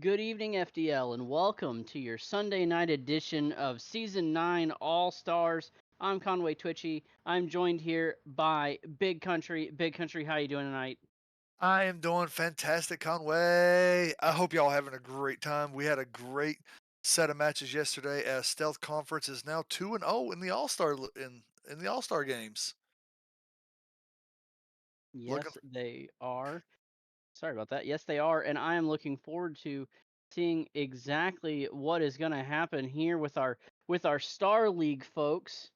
Good evening, FDL, and welcome to your Sunday night edition of Season 9 All-Stars. I'm Conway Twitchy. I'm joined here by Big Country. Big Country, how you doing tonight? I am doing fantastic, Conway. I hope y'all having a great time. We had a great set of matches yesterday as Stealth Conference is now 2-0 in the All-Star in the All-Star games. Looking Yes, they are. Sorry about that. Yes, they are, and I am looking forward to seeing exactly what is going to happen here with our Star League folks.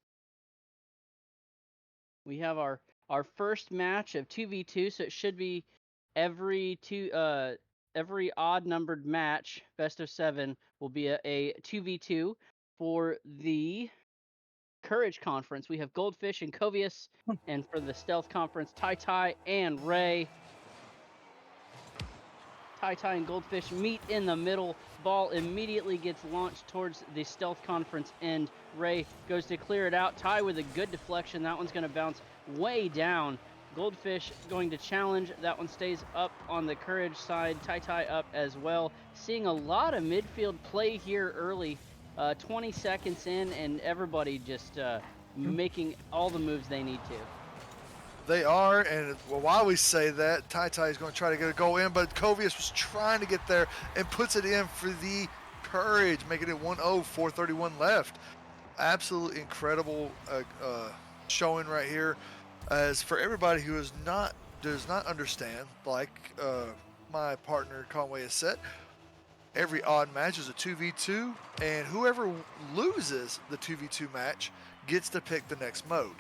We have our first match of 2v2, so it should be every odd numbered match, best of 7, will be a 2v2 for the Courage Conference. We have Goldfish and Covius, and for the Stealth Conference, Tai and Ray. Tai and Goldfish meet in the middle. Ball immediately gets launched towards the Stealth Conference end. Ray goes to clear it out. Tai with a good deflection. That one's going to bounce way down. Goldfish going to challenge. That one stays up on the Courage side. Tai up as well. Seeing a lot of midfield play here early. 20 seconds in, and everybody just making all the moves they need to. They are, and while we say that, Tai is going to try to get a goal in, but Covius was trying to get there and puts it in for the Courage, making it 1-0, 4:31 left. Absolutely incredible showing right here. As for everybody who does not understand, like my partner Conway has said, every odd match is a 2v2, and whoever loses the 2v2 match gets to pick the next mode.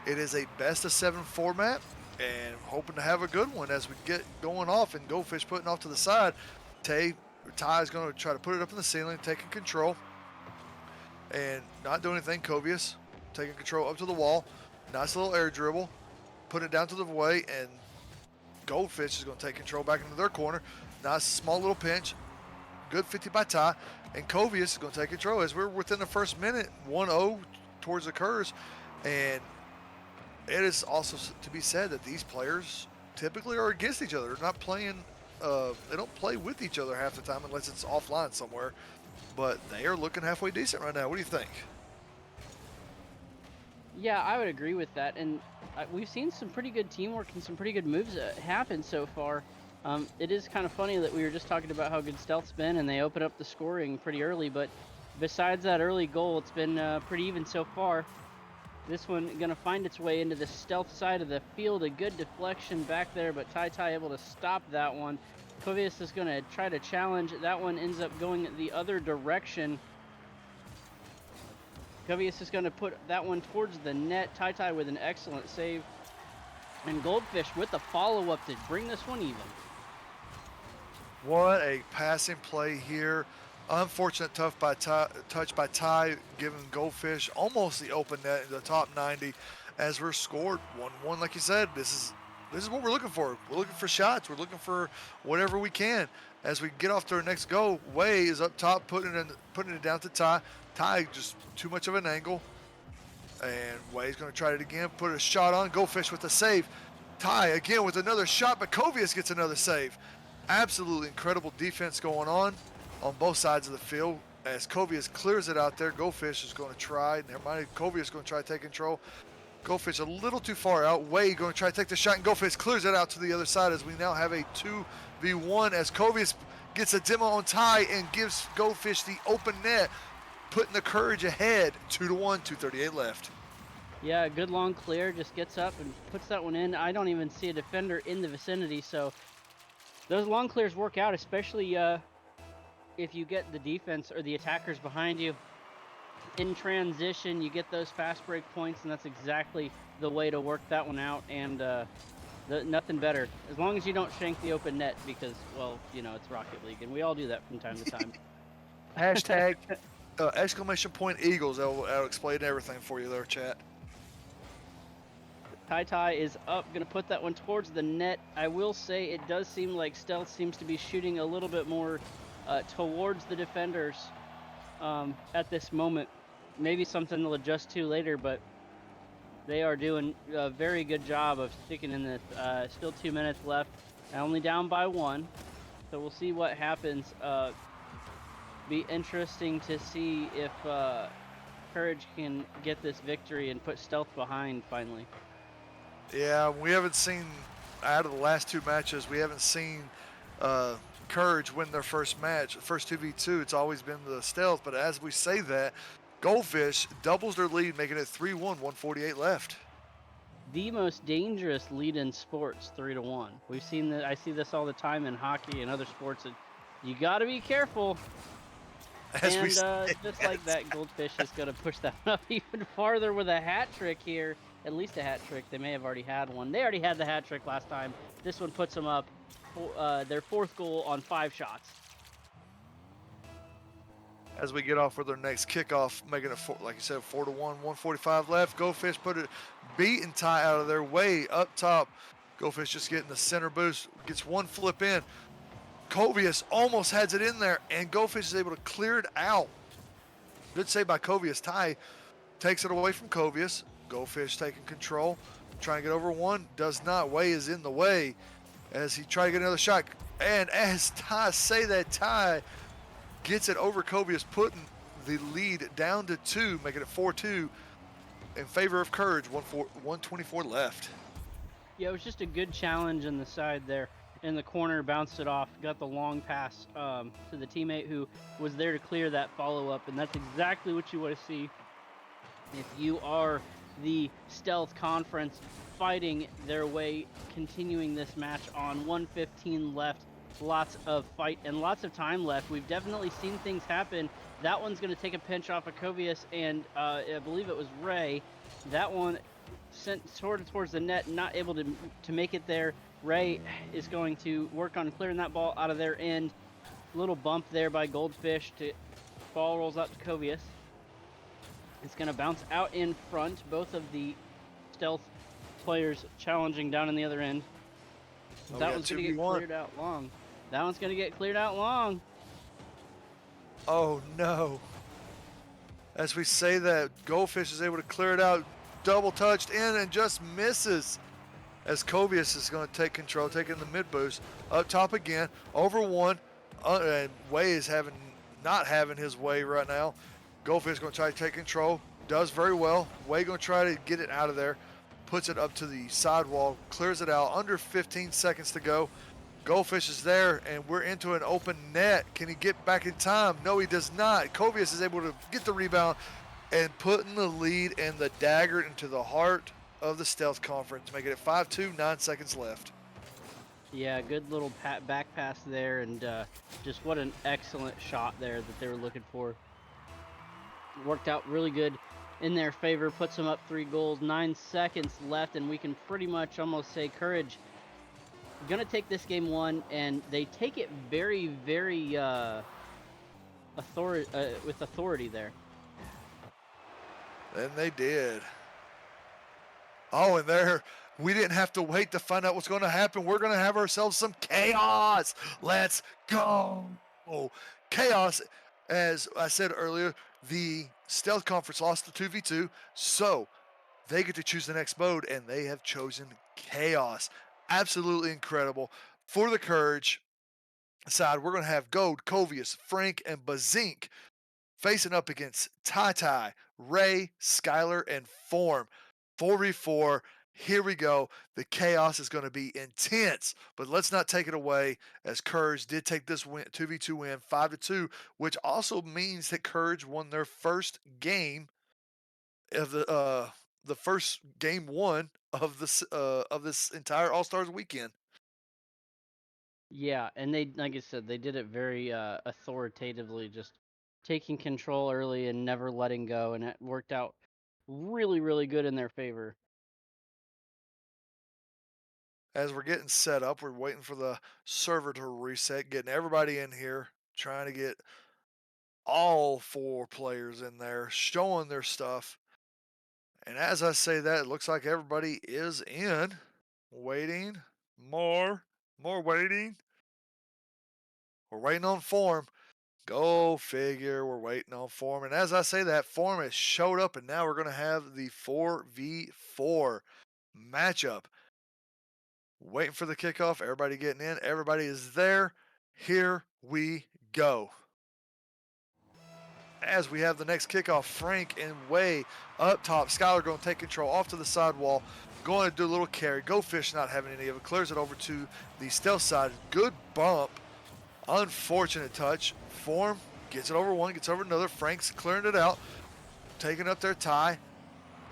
It is a best of 7 format, and hoping to have a good one as we get going off, and Goldfish putting off to the side. Ty is going to try to put it up in the ceiling, taking control, and not doing anything. Covius taking control up to the wall. Nice little air dribble. Put it down to the volley, and Goldfish is going to take control back into their corner. Nice small little pinch. Good 50 by Ty. And Covius is going to take control as we're within the first minute, 1-0 towards the Curs. And it is also to be said that these players typically are against each other. They're not playing, they don't play with each other half the time unless it's offline somewhere. But they are looking halfway decent right now. What do you think? Yeah, I would agree with that, and we've seen some pretty good teamwork and some pretty good moves happen so far. It is kind of funny that we were just talking about how good Stealth's been, and they open up the scoring pretty early, but besides that early goal, it's been pretty even so far. This one going to find its way into the Stealth side of the field. A good deflection back there, but Tai able to stop that one. Covius is going to try to challenge. That one ends up going the other direction. Covius is going to put that one towards the net. Tai with an excellent save. And Goldfish with the follow-up to bring this one even. What a passing play here. Unfortunate touch by Tai, giving Goldfish almost the open net in the top 90. as we're scored 1-1. Like you said, this is what we're looking for. We're looking for shots. We're looking for whatever we can. As we get off to our next go, Way is up top, putting it down to Ty. Ty just too much of an angle, and Way's going to try it again. Put a shot on. Go Fish with the save. Ty again with another shot, but Kovius gets another save. Absolutely incredible defense going on both sides of the field. As Kovius clears it out there, Go Fish is going to try. Never mind, Kovius is going to try to take control. Go Fish a little too far out. Way going to try to take the shot, and Go Fish clears it out to the other side as we now have a 2v1 as Kovius gets a demo on Ty and gives Go Fish the open net, putting the Courage ahead 2-1, 2:38 left. Yeah, good long clear, just gets up and puts that one in. I don't even see a defender in the vicinity, so those long clears work out, especially if you get the defense or the attackers behind you. In transition, you get those fast break points, and that's exactly the way to work that one out, and nothing better. As long as you don't shank the open net, because, well, you know, it's Rocket League, and we all do that from time to time. Hashtag exclamation point Eagles. I'll explain everything for you there, chat. Tai is up, going to put that one towards the net. I will say it does seem like Stealth seems to be shooting a little bit more towards the defenders at this moment. Maybe something they'll adjust to later, but they are doing a very good job of sticking in this. Still 2 minutes left, only down by 1. So we'll see what happens. Be interesting to see if Courage can get this victory and put Stealth behind finally. Yeah, we haven't seen, out of the last 2 matches, we haven't seen Courage win their first match. First 2v2, it's always been the Stealth. But as we say that, Goldfish doubles their lead, making it 3-1, 148 left. The most dangerous lead in sports, 3-1. We've seen that. I see this all the time in hockey and other sports. And you got to be careful. As and yes. just like that, Goldfish is going to push that up even farther with a hat trick here. At least a hat trick. They may have already had one. They already had the hat trick last time. This one puts them up their 4th goal on 5 shots. As we get off with their next kickoff, making it, like you said, 4-1, 145 left. Go Fish put it, beating Ty out of their way up top. Go Fish just getting the center boost, gets one flip in. Kovius almost has it in there, and Go Fish is able to clear it out. Good save by Kovius. Ty takes it away from Kovius. Go Fish taking control, trying to get over one, does not. Way is in the way as he tries to get another shot. And as Ty say that, Ty gets it over Kovius, putting the lead down to 2, making it 4-2 in favor of Courage. 124 left. Yeah, it was just a good challenge in the side there. In the corner, bounced it off, got the long pass to the teammate who was there to clear that follow-up, and that's exactly what you want to see if you are the Stealth Conference fighting their way, continuing this match on 1:15 left. Lots of fight and lots of time left. We've definitely seen things happen. That one's going to take a pinch off of Kovius, and I believe it was Ray. That one sent sort of towards the net, not able to make it there. Ray is going to work on clearing that ball out of their end. Little bump there by Goldfish. Ball rolls out to Kovius. It's going to bounce out in front. Both of the Stealth players challenging down in the other end. That one's going to get cleared out long. That one's going to get cleared out long. Oh, no. As we say that, Goldfish is able to clear it out. Double touched in and just misses. As Kovius is going to take control, taking the mid boost. Up top again, over one. And Way is not having his way right now. Goldfish is going to try to take control. Does very well. Way going to try to get it out of there. Puts it up to the sidewall. Clears it out. Under 15 seconds to go. Goldfish is there, and we're into an open net. Can he get back in time? No, he does not. Kovius is able to get the rebound and putting the lead and the dagger into the heart of the Stealth Conference, making it 5-2, 9 seconds left. Yeah, good little back pass there, and just what an excellent shot there that they were looking for. Worked out really good in their favor, puts them up 3 goals, 9 seconds left, and we can pretty much almost say Courage gonna take this game 1, and they take it very, very with authority there. And they did. Oh, and there, we didn't have to wait to find out what's going to happen. We're going to have ourselves some chaos. Let's go. Chaos, as I said earlier, the Stealth Conference lost the 2v2, so they get to choose the next mode, and they have chosen Chaos. Absolutely incredible. For the Courage side, we're going to have Gold, Covius, Frank, and Bazink facing up against Tai Tai, Ray, Skylar, and Form. 4v4. Here we go. The chaos is going to be intense, but let's not take it away as Courage did take this win, 2v2 win, 5-2, which also means that Courage won their first game of the first game one of this entire All Stars weekend. Yeah, and they, like I said, they did it very authoritatively, just taking control early and never letting go, and it worked out really, really good in their favor. As we're getting set up, we're waiting for the server to reset, getting everybody in here, trying to get all four players in there showing their stuff. And as I say that, it looks like everybody is in. Waiting. More waiting. We're waiting on Form. Go figure, we're waiting on Form. And as I say that, Form has showed up, and now we're going to have the 4v4 matchup. Waiting for the kickoff. Everybody getting in. Everybody is there. Here we go. As we have the next kickoff, Frank and Way up top. Skylar going to take control off to the sidewall. Going to do a little carry. Go Fish not having any of it. Clears it over to the stealth side. Good bump. Unfortunate touch. Form gets it over one, gets over another. Frank's clearing it out. Taking up their tie.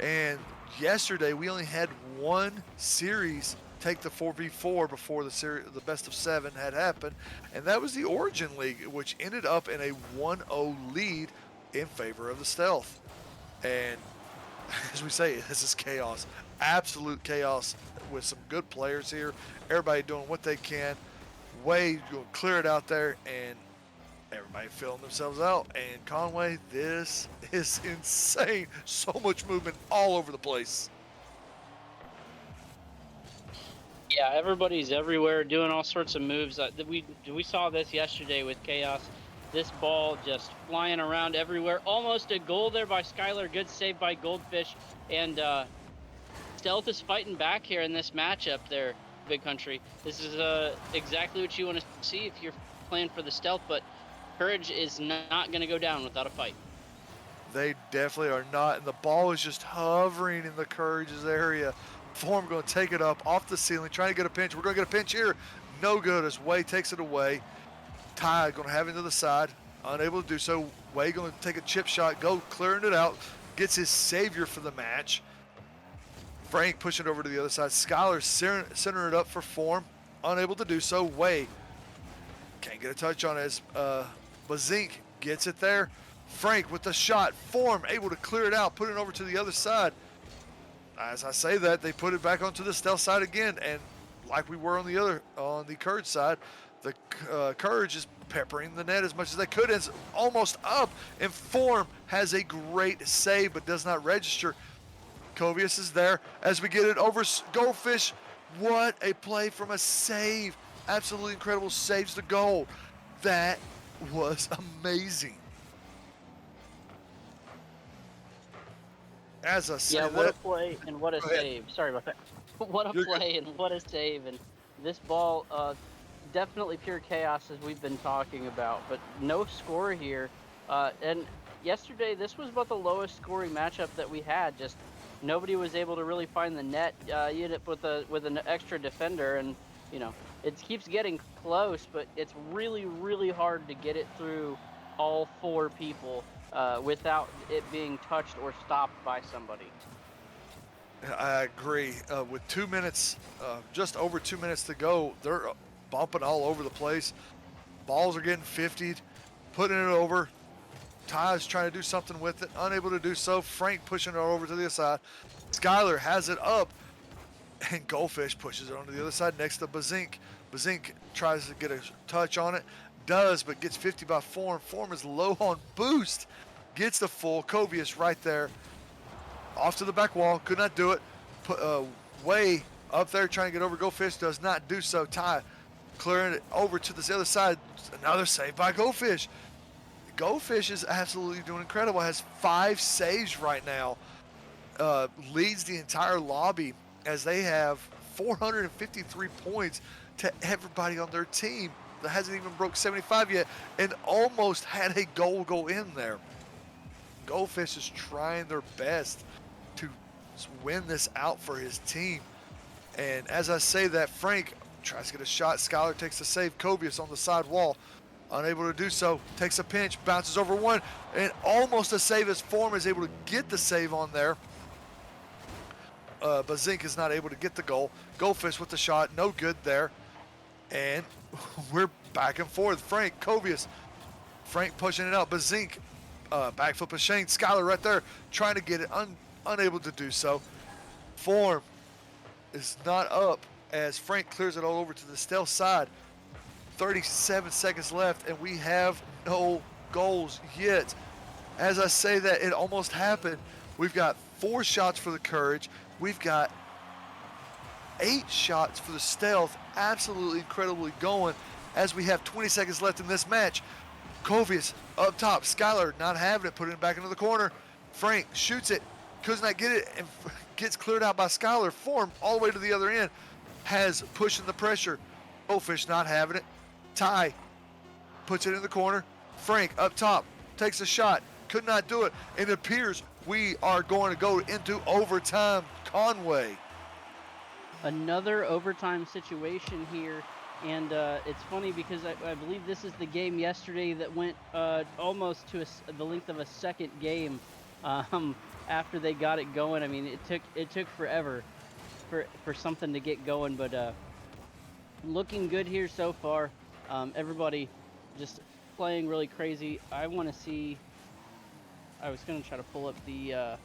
And yesterday we only had one series take the 4v4 before the best of 7 had happened, and that was the Origin League, which ended up in a 1-0 lead in favor of the Stealth. And as we say, this is chaos, absolute chaos with some good players here. Everybody doing what they can. Way going to clear it out there, and everybody filling themselves out. And Conway, this is insane. So much movement all over the place. Yeah, everybody's everywhere doing all sorts of moves. We saw this yesterday with Chaos. This ball just flying around everywhere. Almost a goal there by Skylar. Good save by Goldfish. And Stealth is fighting back here in this matchup there, Big Country. This is exactly what you want to see if you're playing for the Stealth, but Courage is not going to go down without a fight. They definitely are not, and the ball is just hovering in the Courage's area. Form going to take it up off the ceiling, trying to get a pinch. We're going to get a pinch here. No good as Way takes it away. Ty going to have it to the side, unable to do so. Way going to take a chip shot, go clearing it out, gets his savior for the match. Frank pushing it over to the other side. Skylar centering it up for Form, unable to do so. Way can't get a touch on it as Bazink gets it there. Frank with the shot. Form able to clear it out, put it over to the other side. As I say that, they put it back onto the stealth side again, and like we were on the Courage side, the Courage is peppering the net as much as they could. It's almost up, and Form has a great save but does not register. Covius is there as we get it over Goldfish. What a play from a save. Absolutely incredible, saves the goal. That was amazing. As I say, yeah, what a play and what a save. Sorry about that. What a play and what a save. And this ball, definitely pure chaos as we've been talking about, but no score here. And yesterday, this was about the lowest scoring matchup that we had. Just nobody was able to really find the net. You end up with an extra defender, and you know it keeps getting close, but it's really, really hard to get it through all four people without it being touched or stopped by somebody. I agree. With 2 minutes, just over 2 minutes to go, they're bumping all over the place. Balls are getting 50'd, putting it over. Ty's trying to do something with it, unable to do so. Frank pushing it over to the other side. Skylar has it up, and Goldfish pushes it onto the other side next to Bazink. Bazink tries to get a touch on it, does, but gets 50 by Form. Form is low on boost, gets the full. Covius right there. Off to the back wall, could not do it. way up there trying to get over Go Fish, does not do so. Ty clearing it over to this other side. Another save by Go Fish. Go Fish is absolutely doing incredible. Has 5 saves right now. Leads the entire lobby as they have 453 points to everybody on their team that hasn't even broke 75 yet and almost had a goal go in there. Goldfish is trying their best to win this out for his team. And as I say that, Frank tries to get a shot. Skylar takes the save. Cobius on the side wall, unable to do so. Takes a pinch, bounces over one, and almost a save as Form is able to get the save on there. But Zink is not able to get the goal. Goldfish with the shot, no good there. And we're back and forth. Frank, Cobius, Frank pushing it out, but Zink, backflip of Shane. Skylar right there trying to get it, unable to do so. Form is not up as Frank clears it all over to the stealth side. 37 seconds left, and we have no goals yet. As I say that, it almost happened. We've got 4 shots for the Courage. We've got 8 shots for the Stealth. Absolutely incredibly going as we have 20 seconds left in this match. Covius up top. Skylar not having it, putting it back into the corner. Frank shoots it, could not get it, and gets cleared out by Skylar. Form all the way to the other end. Has pushing the pressure. Goldfish not having it. Ty puts it in the corner. Frank up top takes a shot. Could not do it. It appears we are going to go into overtime. Conway. Another overtime situation here, and it's funny because I believe this is the game yesterday that went almost to the length of a second game after they got it going. I mean, it took forever for something to get going, but looking good here so far. Everybody just playing really crazy. I want to see. I was going to try to pull up the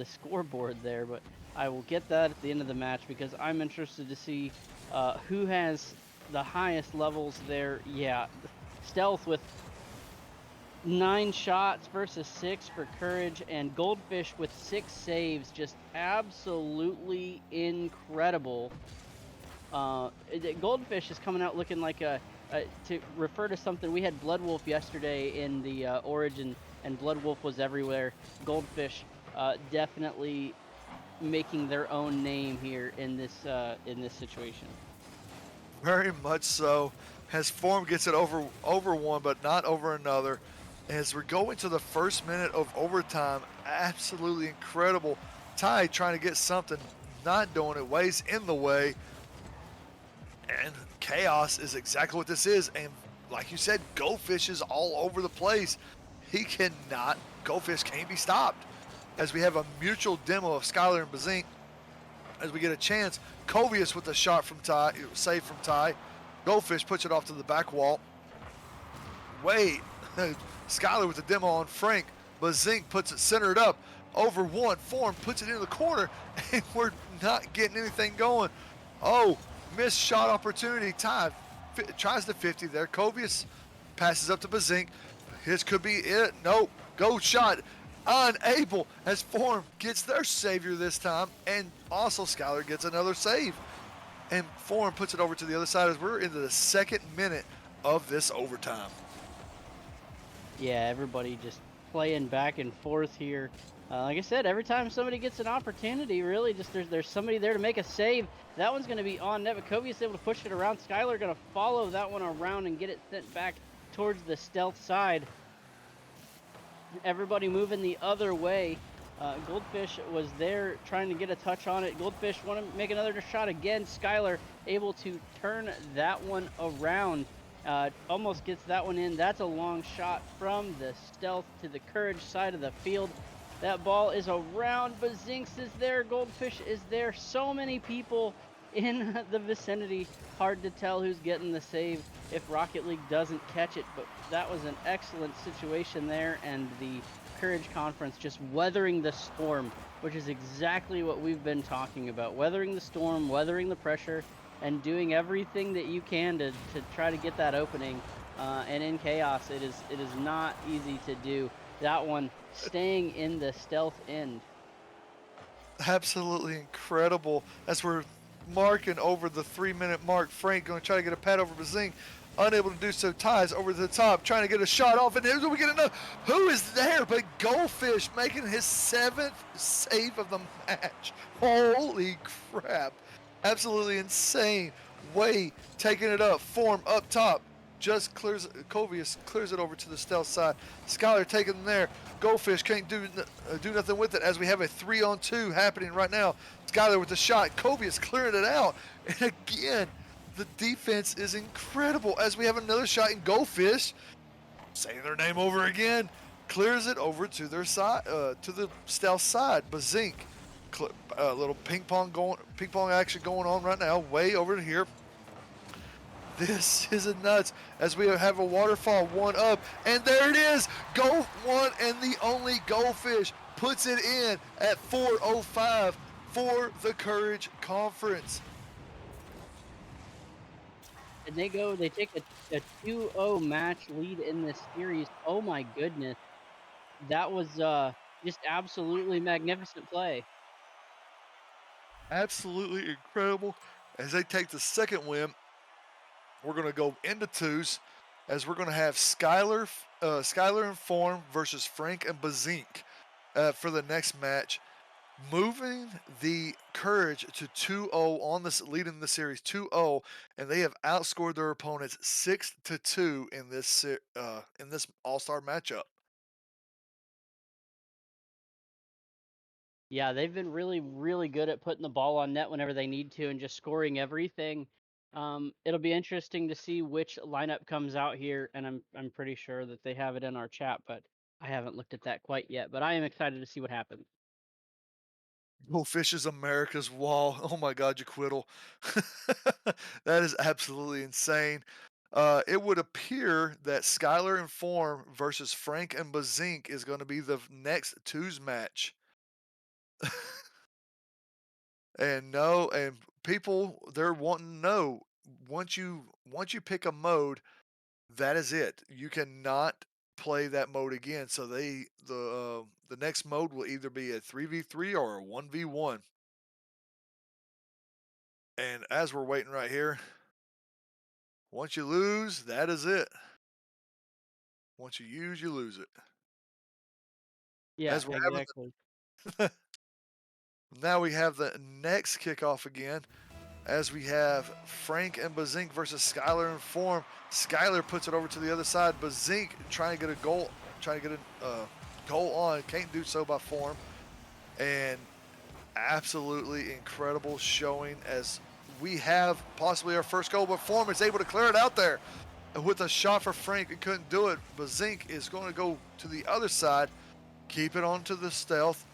scoreboard there, but I will get that at the end of the match because I'm interested to see who has the highest levels there. Yeah, Stealth with 9 shots versus 6 for Courage, and Goldfish with 6 saves. Just absolutely incredible. Goldfish is coming out looking like to refer to something, we had Blood Wolf yesterday in the Origin, and Blood Wolf was everywhere. Goldfish definitely making their own name here in this situation. Very much so. As Form gets it over one, but not over another. As we're going to the first minute of overtime, absolutely incredible. Ty trying to get something, not doing it. Way's in the way. And chaos is exactly what this is. And like you said, Goldfish is all over the place. Goldfish can't be stopped. As we have a mutual demo of Skylar and Bazink. As we get a chance, Covius with a shot from Ty, save from Ty. Goldfish puts it off to the back wall. Wade, Skylar with the demo on Frank. Bazink puts it centered up. Over one, Form puts it in the corner, and we're not getting anything going. Oh, missed shot opportunity. Ty tries to 50 there. Covius passes up to Bazink. His could be it. Nope. Go shot. Unable as Form gets their savior this time, and also Skylar gets another save. And Form puts it over to the other side as we're into the second minute of this overtime. Yeah, everybody just playing back and forth here. Like I said, every time somebody gets an opportunity, really, just there's somebody there to make a save. That one's going to be on net. Kobe is able to push it around. Skylar going to follow that one around and get it sent back towards the stealth side. Everybody moving the other way. Goldfish was there trying to get a touch on it. Goldfish want to make another shot again. Skylar able to turn that one around. Almost gets that one in. That's a long shot from the stealth to the Courage side of the field. That ball is around, but Zinks is there. Goldfish is there. So many people in the vicinity. Hard to tell who's getting the save if Rocket League doesn't catch it, but that was an excellent situation there, and the Courage Conference just weathering the storm, which is exactly what we've been talking about. Weathering the storm, weathering the pressure, and doing everything that you can to try to get that opening. And in chaos, it is not easy to do. That one staying in the stealth end. Absolutely incredible. As we're marking over the 3-minute mark, Frank going to try to get a pad over Bazing. Unable to do so, ties over to the top, trying to get a shot off, and here's we get another. Who is there but Goldfish making his 7th save of the match? Holy crap. Absolutely insane. Way taking it up, form up top. Just clears, Covius clears it over to the stealth side. Skylar taking them there. Goldfish can't do nothing with it as we have a 3-on-2 happening right now. Skylar with the shot. Covius clearing it out. And again, the defense is incredible as we have another shot in Goldfish. Saying their name over again. Clears it over to their side, to the stealth side. Bazink. Little ping pong action going on right now. Way over here. This is a nuts as we have a waterfall 1 up, and there it is. Go one and the only Goldfish puts it in at 4:05 for the Courage Conference. And they take a 2-0 match lead in this series. Oh my goodness. That was just absolutely magnificent play. Absolutely incredible as they take the second win. We're going to go into twos as we're going to have Skylar and Form versus Frank and Bazink for the next match, moving the Courage to 2-0 on this, leading the series 2-0, and they have outscored their opponents 6-2 in this All-Star matchup. Yeah, they've been really, really good at putting the ball on net whenever they need to and just scoring everything. It'll be interesting to see which lineup comes out here, and I'm pretty sure that they have it in our chat, but I haven't looked at that quite yet. But I am excited to see what happens. Goldfish is America's wall. Oh my God, Jaquiddle. That is absolutely insane. It would appear that Skylar and Form versus Frank and Bazink is going to be the next twos match. And no, and people they're wanting to know once you pick a mode, that is it. You cannot play that mode again. So the next mode will either be a 3v3 or a 1v1. And as we're waiting right here, once you lose, that is it. Once you use, you lose it. Yeah, As we're having exactly. now we have the next kickoff again. As we have Frank and Bazink versus Skylar and Form. Skylar puts it over to the other side. Bazink trying to get a goal, trying to get a goal on. Can't do so by Form. And absolutely incredible showing as we have possibly our first goal, but Form is able to clear it out there. With a shot for Frank, he couldn't do it. Bazink is going to go to the other side, keep it onto the stealth.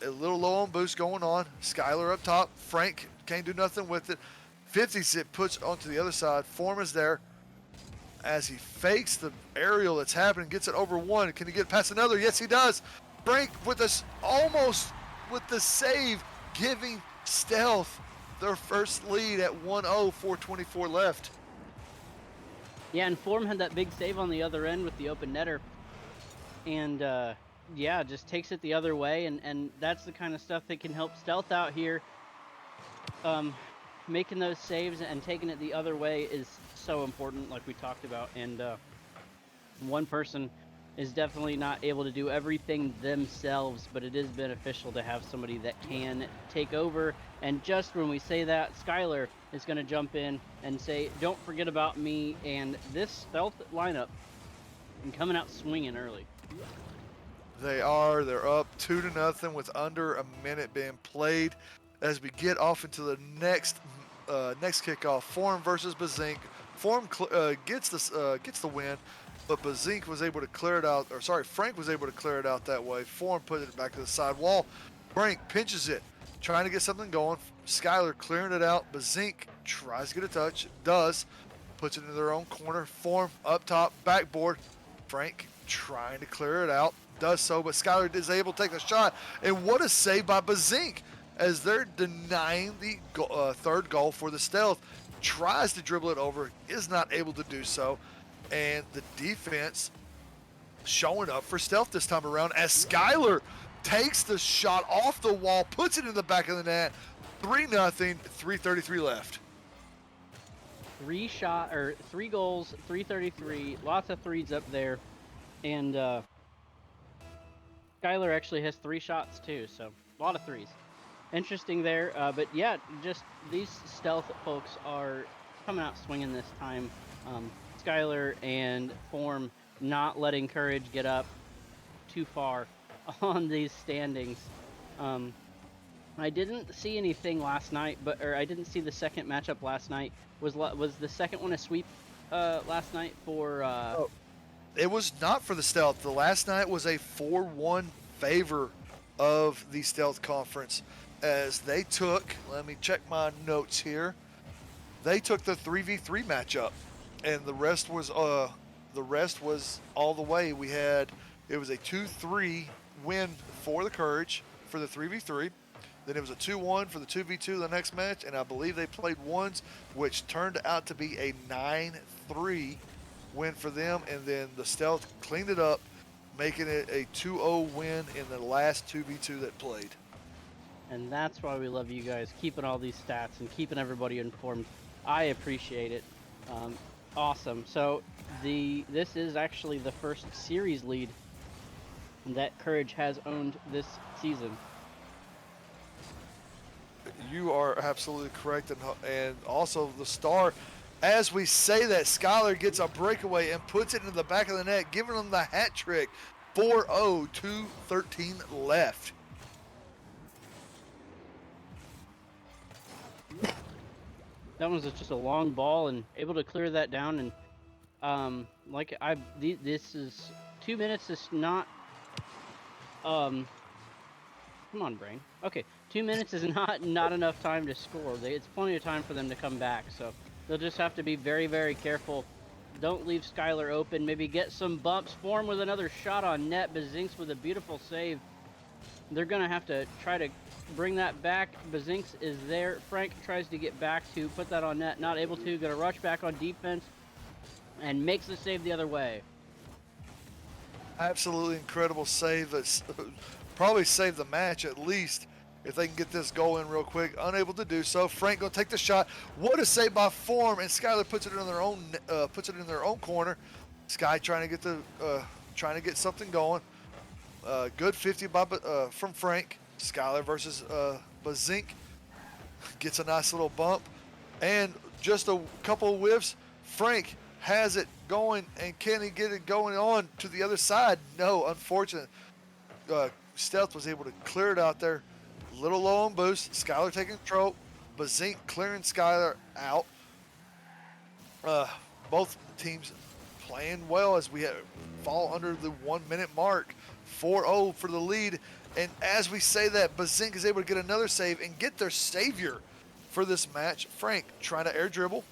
A little low on boost going on. Skylar up top. Frank can't do nothing with it. 50s it puts onto the other side. Form is there as he fakes the aerial that's happening, gets it over one. Can he get past another? Yes, he does. Frank with us almost with the save, giving Stealth their first lead at 1-0, 4:24 left. Yeah, and Form had that big save on the other end with the open netter. And yeah, just takes it the other way, and that's the kind of stuff that can help Stealth out here. Making those saves and taking it the other way is so important, like we talked about. And one person is definitely not able to do everything themselves, but it is beneficial to have somebody that can take over. And just when we say that, Skylar is going to jump in and say, "Don't forget about me." And this Stealth lineup and coming out swinging early. They're up 2-0 with under a minute being played. As we get off into the next kickoff, Form versus Bazink. Form gets the win, but Bazink was able to clear it out. Or sorry, Frank was able to clear it out that way. Form put it back to the side wall. Frank pinches it, trying to get something going. Skylar clearing it out. Bazink tries to get a touch, does, puts it into their own corner. Form up top, backboard. Frank trying to clear it out, does so, but Skylar is able to take the shot. And what a save by Bazink as they're denying the third goal for the Stealth. Tries to dribble it over, is not able to do so. And the defense showing up for Stealth this time around as Skylar takes the shot off the wall, puts it in the back of the net. 3-0, 3:33 left. 3 goals, 333, lots of threes up there, and Skylar actually has 3 shots too, so a lot of threes. Interesting there, but yeah, just these stealth folks are coming out swinging this time. Skylar and Form not letting Courage get up too far on these standings. I didn't see anything last night, or I didn't see the second matchup last night. Was the second one a sweep last night for? Oh, it was not for the Stealth. The last night was a 4-1 favor of the Stealth Conference, as they took. Let me check my notes here. They took the 3v3 matchup, and the rest was all the way. It was a 2-3 win for the Courage for the 3v3. Then it was a 2-1 for the 2v2 the next match, and I believe they played ones, which turned out to be a 9-3 win for them. And then the Stealth cleaned it up, making it a 2-0 win in the last 2v2 that played. And that's why we love you guys, keeping all these stats and keeping everybody informed. I appreciate it. Awesome. So this is actually the first series lead that Courage has owned this season. You are absolutely correct, and also the Star. As we say that, Skylar gets a breakaway and puts it into the back of the net, giving them the hat trick. 4-0, 2:13 left. That was just a long ball and able to clear that down. And this is 2 minutes. Is not. Come on, brain. Okay, 2 minutes is not enough time to score. It's plenty of time for them to come back. So they'll just have to be very, very careful. Don't leave Skylar open. Maybe get some bumps. Form with another shot on net. Bazinks with a beautiful save. They're gonna have to try to bring that back. Bazinks is there. Frank tries to get back to put that on net. Not able to. Gonna rush back on defense and makes the save the other way. Absolutely incredible save. That's probably saved the match at least if they can get this goal in real quick. Unable to do so. Frank gonna take the shot. What a save by Form, and Skylar puts it in their own corner. Sky trying to get something going. Good 50 from Frank. Skylar versus Bazink gets a nice little bump, and just a couple of whiffs. Frank has it going, and can he get it going on to the other side? No, unfortunate. Stealth was able to clear it out there. A little low on boost. Skylar taking control. Bazink clearing Skylar out. Both teams playing well as we fall under the 1 minute mark. 4-0 for the lead. And as we say that, Bazink is able to get another save and get their savior for this match. Frank trying to air dribble,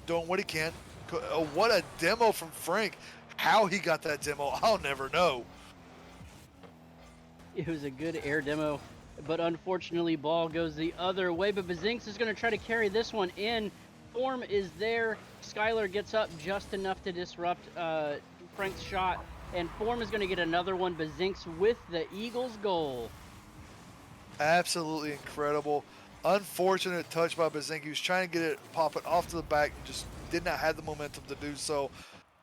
doing what he can. What a demo from Frank. How he got that demo, I'll never know. It was a good air demo, but unfortunately ball goes the other way. But Bazinks is going to try to carry this one in. Form is there. Skylar gets up just enough to disrupt Frank's shot. And Form is going to get another one. Bazinks with the Eagles goal. Absolutely incredible. Unfortunate touch by Bazink. He was trying to get it, pop it off to the back, and just did not have the momentum to do so.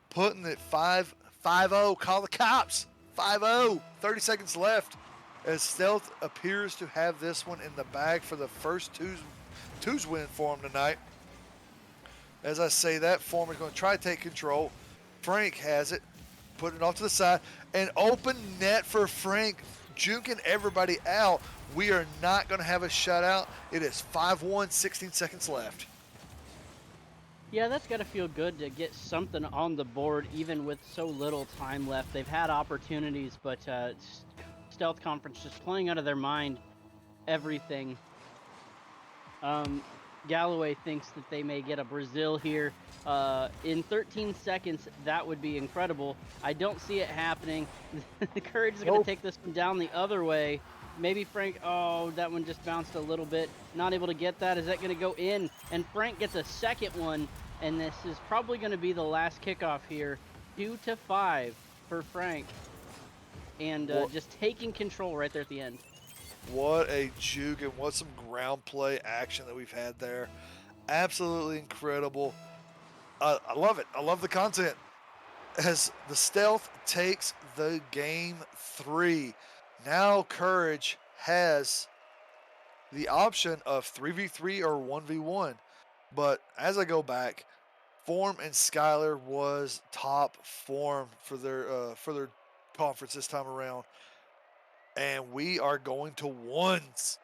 Putting it 5-0. Call the cops. 5-0. 30 seconds left. As Stealth appears to have this one in the bag for the first two's win for him tonight. As I say that, Form is going to try to take control. Frank has it. Putting it off to the side. An open net for Frank, juking everybody out. We are not going to have a shutout. It is 5-1, 16 seconds left. Yeah, that's got to feel good to get something on the board, even with so little time left. They've had opportunities, but Stealth Conference just playing out of their mind everything. Galloway thinks that they may get a Brazil here. In 13 seconds, that would be incredible. I don't see it happening. The Courage is going to take this one down the other way. Maybe Frank, oh, that one just bounced a little bit. Not able to get that. Is that going to go in? And Frank gets a second one, and this is probably going to be the last kickoff here. 2-5 for Frank. and What just taking control right there at the end. what a juke and what some ground play action that we've had there. Absolutely incredible. I love it. I love the content. As the stealth takes the game 3. Now Courage has the option of 3v3 or 1v1. But as I go back, Form and Skylar was top form for their conference this time around, and we are going to ones.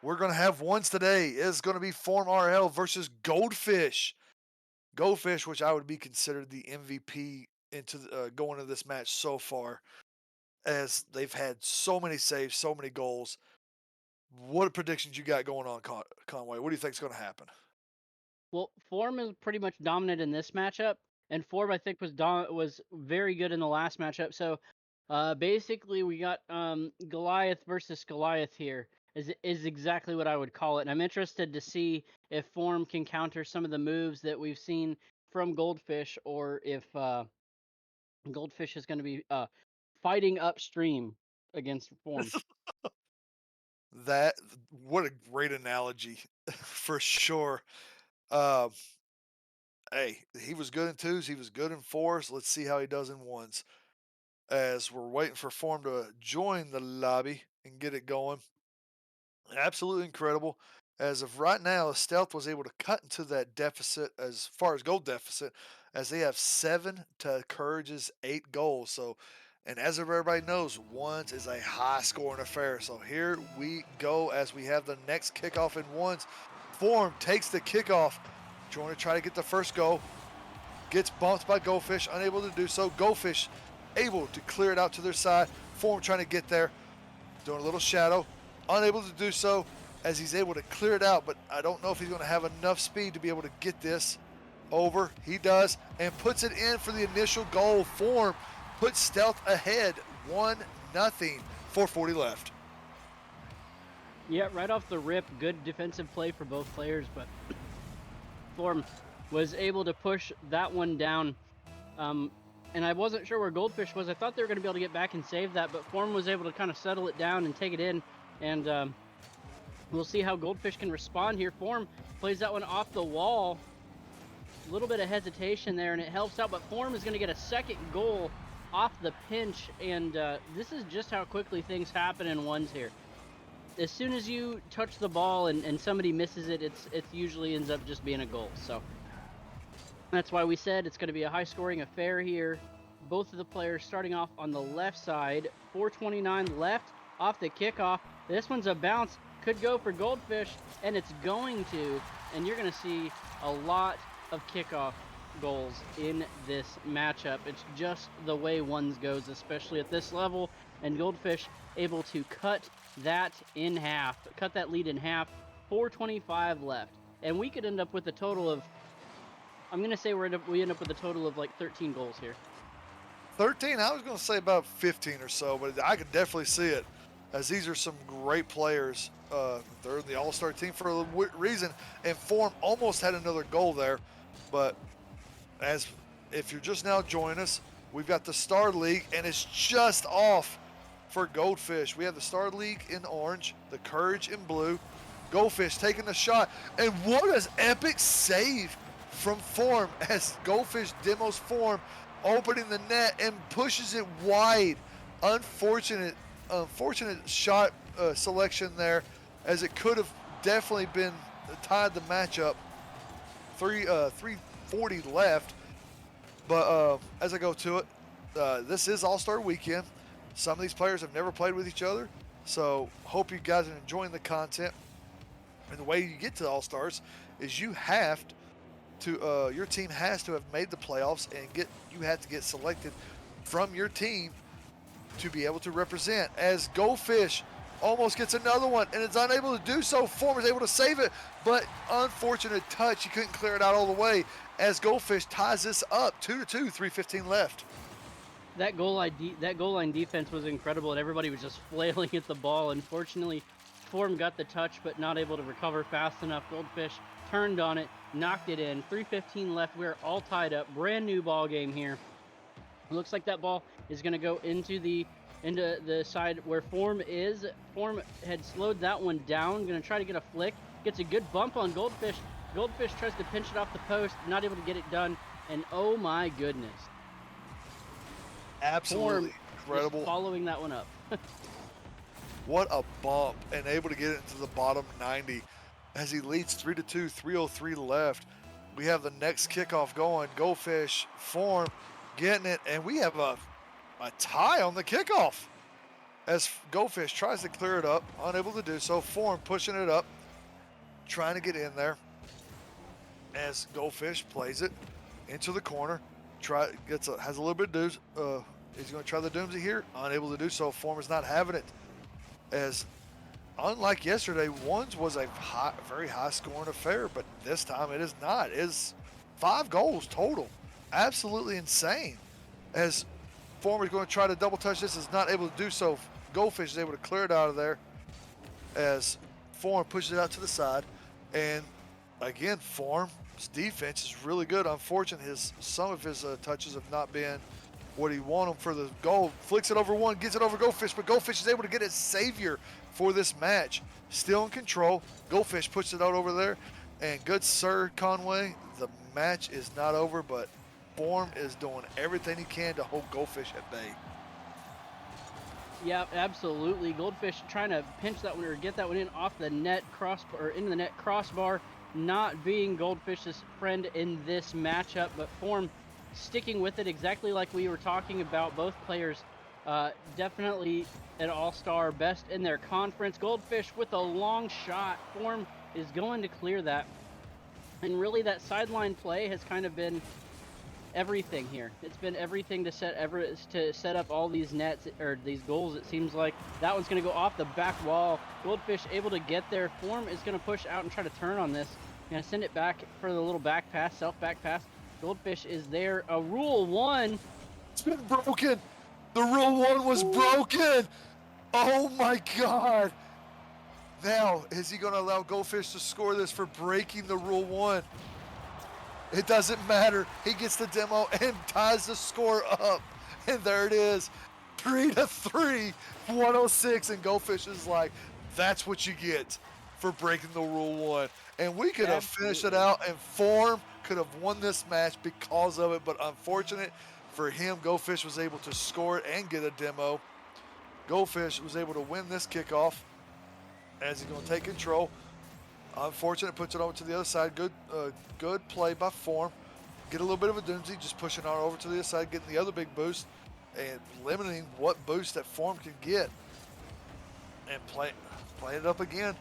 We're going to have ones today. It's going to be Form RL versus Goldfish. Goldfish, which I would be considered the MVP into going into this match so far, as they've had so many saves, so many goals. What predictions you got going on, Conway? What do you think is going to happen? Well, Form is pretty much dominant in this matchup, and Form I think was very good in the last matchup. So, basically we got Goliath versus Goliath here. Is exactly what I would call it. And I'm interested to see if Form can counter some of the moves that we've seen from Goldfish, or if Goldfish is going to be fighting upstream against Form. That what a great analogy for sure. Um, hey, he was good in twos. He was good in fours. Let's see how he does in ones. As we're waiting for Form to join the lobby and get it going. Absolutely incredible. As of right now, Stealth was able to cut into that deficit as far as goal deficit, as they have 7 to Courage's 8 goals. So, and as everybody knows, ones is a high scoring affair. So here we go as we have the next kickoff in ones. Form takes the kickoff, trying to get the first goal. Gets bumped by Goldfish, unable to do so. Goldfish able to clear it out to their side. Form trying to get there, doing a little shadow, unable to do so as he's able to clear it out, but I don't know if he's going to have enough speed to be able to get this over. He does, and puts it in for the initial goal. Form puts Stealth ahead 1-0, 4:40 left. Yeah, right off the rip, good defensive play for both players, but Form was able to push that one down. Um, and I wasn't sure where Goldfish was. I thought they were going to be able to get back and save that, but Form was able to kind of settle it down and take it in. And we'll see how Goldfish can respond here. Form plays that one off the wall. A little bit of hesitation there, and it helps out, but Form is going to get a second goal off the pinch. And this is just how quickly things happen in ones here. As soon as you touch the ball and somebody misses it, it usually ends up just being a goal. So that's why we said it's going to be a high-scoring affair here. Both of the players starting off on the left side. 4:29 left off the kickoff. This one's a bounce. Could go for Goldfish, and it's going to. And you're going to see a lot of kickoff goals in this matchup. It's just the way ones goes, especially at this level. And Goldfish able to cut that in half, cut that lead in half. 4:25 left. And we could end up with a total of, I'm going to say we end up with a total of like 13 goals here. 13, I was going to say about 15 or so, but I could definitely see it, as these are some great players. They're in the All-Star team for a reason, and Form almost had another goal there. But as if you're just now joining us, we've got the Star League, and it's just off for Goldfish. We have the Star League in orange, the Courage in blue. Goldfish taking the shot, and what an epic save from Form as Goldfish demos Form, opening the net and pushes it wide. Unfortunate shot selection there, as it could have definitely been tied the matchup. 3:40 left, but as I go to it, this is All-Star Weekend. Some of these players have never played with each other, so hope you guys are enjoying the content. And the way you get to the All-Stars is you have to your team has to have made the playoffs, and you have to get selected from your team to be able to represent. As Goldfish almost gets another one and is unable to do so, Form is able to save it, but unfortunate touch, he couldn't clear it out all the way, as Goldfish ties this up 2-2, 3:15 left. That goal line defense was incredible, and everybody was just flailing at the ball. Unfortunately, Form got the touch, but not able to recover fast enough. Goldfish turned on it, knocked it in. 3:15 left. We're all tied up. Brand new ball game here. It looks like that ball is going to go into into the side where Form is. Form had slowed that one down, gonna try to get a flick. Gets a good bump on Goldfish. Goldfish tries to pinch it off the post, not able to get it done, and oh my goodness. Absolutely Form just incredible. following that one up. What a bump, and able to get it into the bottom 90 as he leads 3-2, 3:03 left. We have the next kickoff going. Goldfish, Form getting it, and we have a tie on the kickoff as Goldfish tries to clear it up, unable to do so. Form pushing it up, trying to get in there as Goldfish plays it into the corner. Has a little bit of dudes. He's going to try the Doomsday here, unable to do so. Form is not having it, as unlike yesterday, ones was a very high scoring affair, but this time it is not. It is 5 goals total. Absolutely insane. As Form is going to try to double touch this, is not able to do so. Goldfish is able to clear it out of there as Form pushes it out to the side. And again, Form's defense is really good. Unfortunately, some of his touches have not been what he wanted them for the goal. Flicks it over one, gets it over Goldfish, but Goldfish is able to get his savior for this match. Still in control. Goldfish puts it out over there. And good sir, Conway, the match is not over, but Form is doing everything he can to hold Goldfish at bay. Yeah, absolutely. Goldfish trying to pinch that one or get that one in off the net crossbar or into the net crossbar, not being Goldfish's friend in this matchup, but Form sticking with it exactly like we were talking about. Both players definitely an all-star, best in their conference. Goldfish with a long shot. Form is going to clear that. And really that sideline play has kind of been everything here. It's been everything to set up all these nets or these goals. It seems like that one's going to go off the back wall. Goldfish able to get there. Form is going to push out and try to turn on this. Going to send it back for the little back pass, self back pass. Goldfish is there. A rule 1. It's been broken. The rule 1 was broken. Oh my God. Now, is he going to allow Goldfish to score this for breaking the rule 1? It doesn't matter. He gets the demo and ties the score up. And there it is. 3-3, 106. And Goldfish is like, that's what you get for breaking the rule 1. And we could have finished it out, and Form could have won this match because of it. But unfortunate for him, Goldfish was able to score it and get a demo. Goldfish was able to win this kickoff as he's going to take control. Unfortunate, puts it over to the other side. Good play by Form. Get a little bit of a Doomsday, just pushing on over to the other side, getting the other big boost, and limiting what boost that Form can get. And play it up again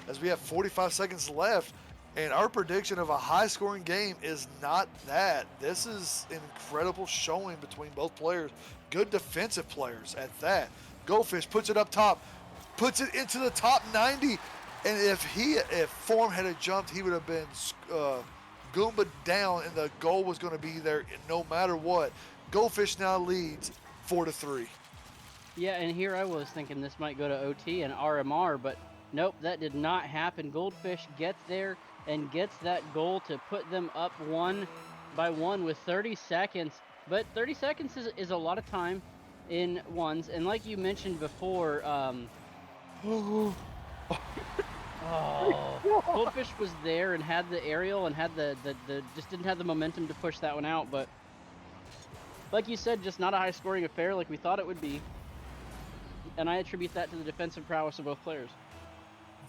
as we have 45 seconds left. And our prediction of a high-scoring game is not that. This is an incredible showing between both players. Good defensive players at that. Goldfish puts it up top, puts it into the top 90. And if Form had jumped, he would have been Goomba down, and the goal was going to be there no matter what. Goldfish now leads 4-3. Yeah, and here I was thinking this might go to OT and RMR, but nope, that did not happen. Goldfish gets there and gets that goal to put them up 1-1 with 30 seconds. But 30 seconds is a lot of time in ones. And like you mentioned before, Goldfish was there and had the aerial and had the just didn't have the momentum to push that one out. But like you said, just not a high scoring affair like we thought it would be. And I attribute that to the defensive prowess of both players.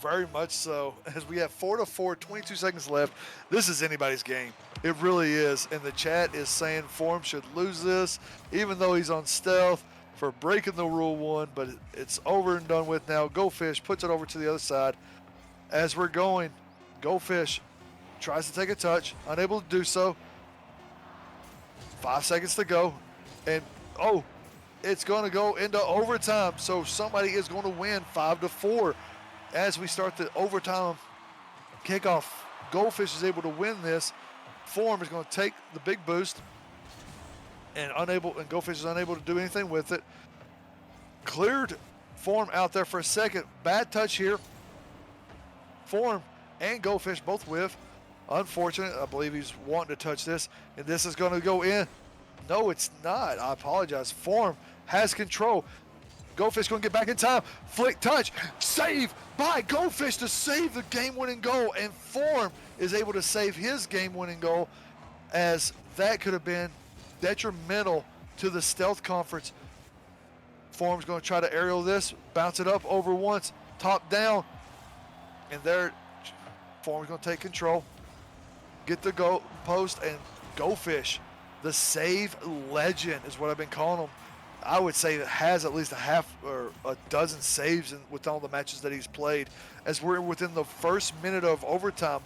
Very much so. As we have 4-4, 22 seconds left. This is anybody's game. It really is. And the chat is saying Form should lose this, even though he's on stealth for breaking the rule 1. But it's over and done with now. Goldfish puts it over to the other side. As we're going, Goldfish tries to take a touch, unable to do so. 5 seconds to go. And, it's going to go into overtime. So somebody is going to win 5-4. As we start the overtime kickoff, Goldfish is able to win this. Form is going to take the big boost and Goldfish is unable to do anything with it. Cleared Form out there for a second. Bad touch here. Form and Goldfish both whiff. Unfortunate. I believe he's wanting to touch this, and this is going to go in. No, it's not. I apologize. Form has control. Goldfish going to get back in time. Flick touch. Save by Goldfish to save the game-winning goal. And Form is able to save his game-winning goal, as that could have been detrimental to the Stealth Conference. Form's going to try to aerial this. Bounce it up over once. Top down. And there, Form's going to take control. Get the goal post, and Goldfish, the save legend is what I've been calling him. I would say that has at least a half or a dozen saves with all the matches that he's played. As we're within the first minute of overtime,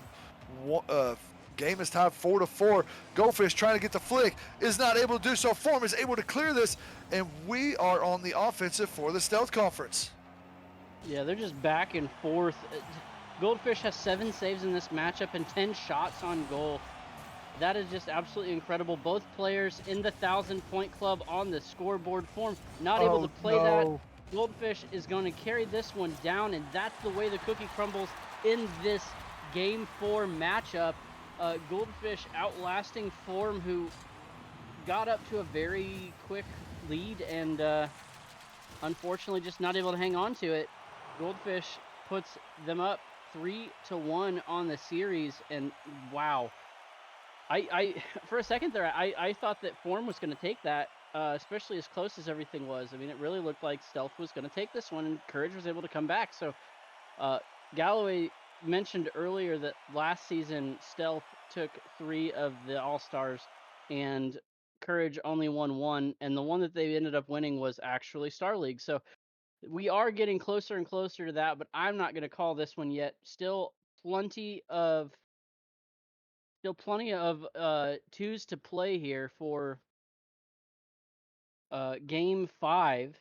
game is tied 4-4. Goldfish trying to get the flick, is not able to do so. Form is able to clear this, and we are on the offensive for the Stealth Conference. Yeah, they're just back and forth. Goldfish has 7 saves in this matchup and 10 shots on goal. That is just absolutely incredible. Both players in the 1,000-point club on the scoreboard. Form not able to play that. Goldfish is going to carry this one down, and that's the way the cookie crumbles in this Game 4 matchup. Goldfish outlasting Form, who got up to a very quick lead and unfortunately just not able to hang on to it. Goldfish puts them up 3-1 on the series, and wow. I for a second there, I thought that Form was going to take that, especially as close as everything was. I mean, it really looked like Stealth was going to take this one, and Courage was able to come back. So Galloway mentioned earlier that last season Stealth took 3 of the All-Stars, and Courage only won 1, and the one that they ended up winning was actually Star League. So we are getting closer and closer to that, but I'm not going to call this one yet. Still plenty of twos to play here for Game 5.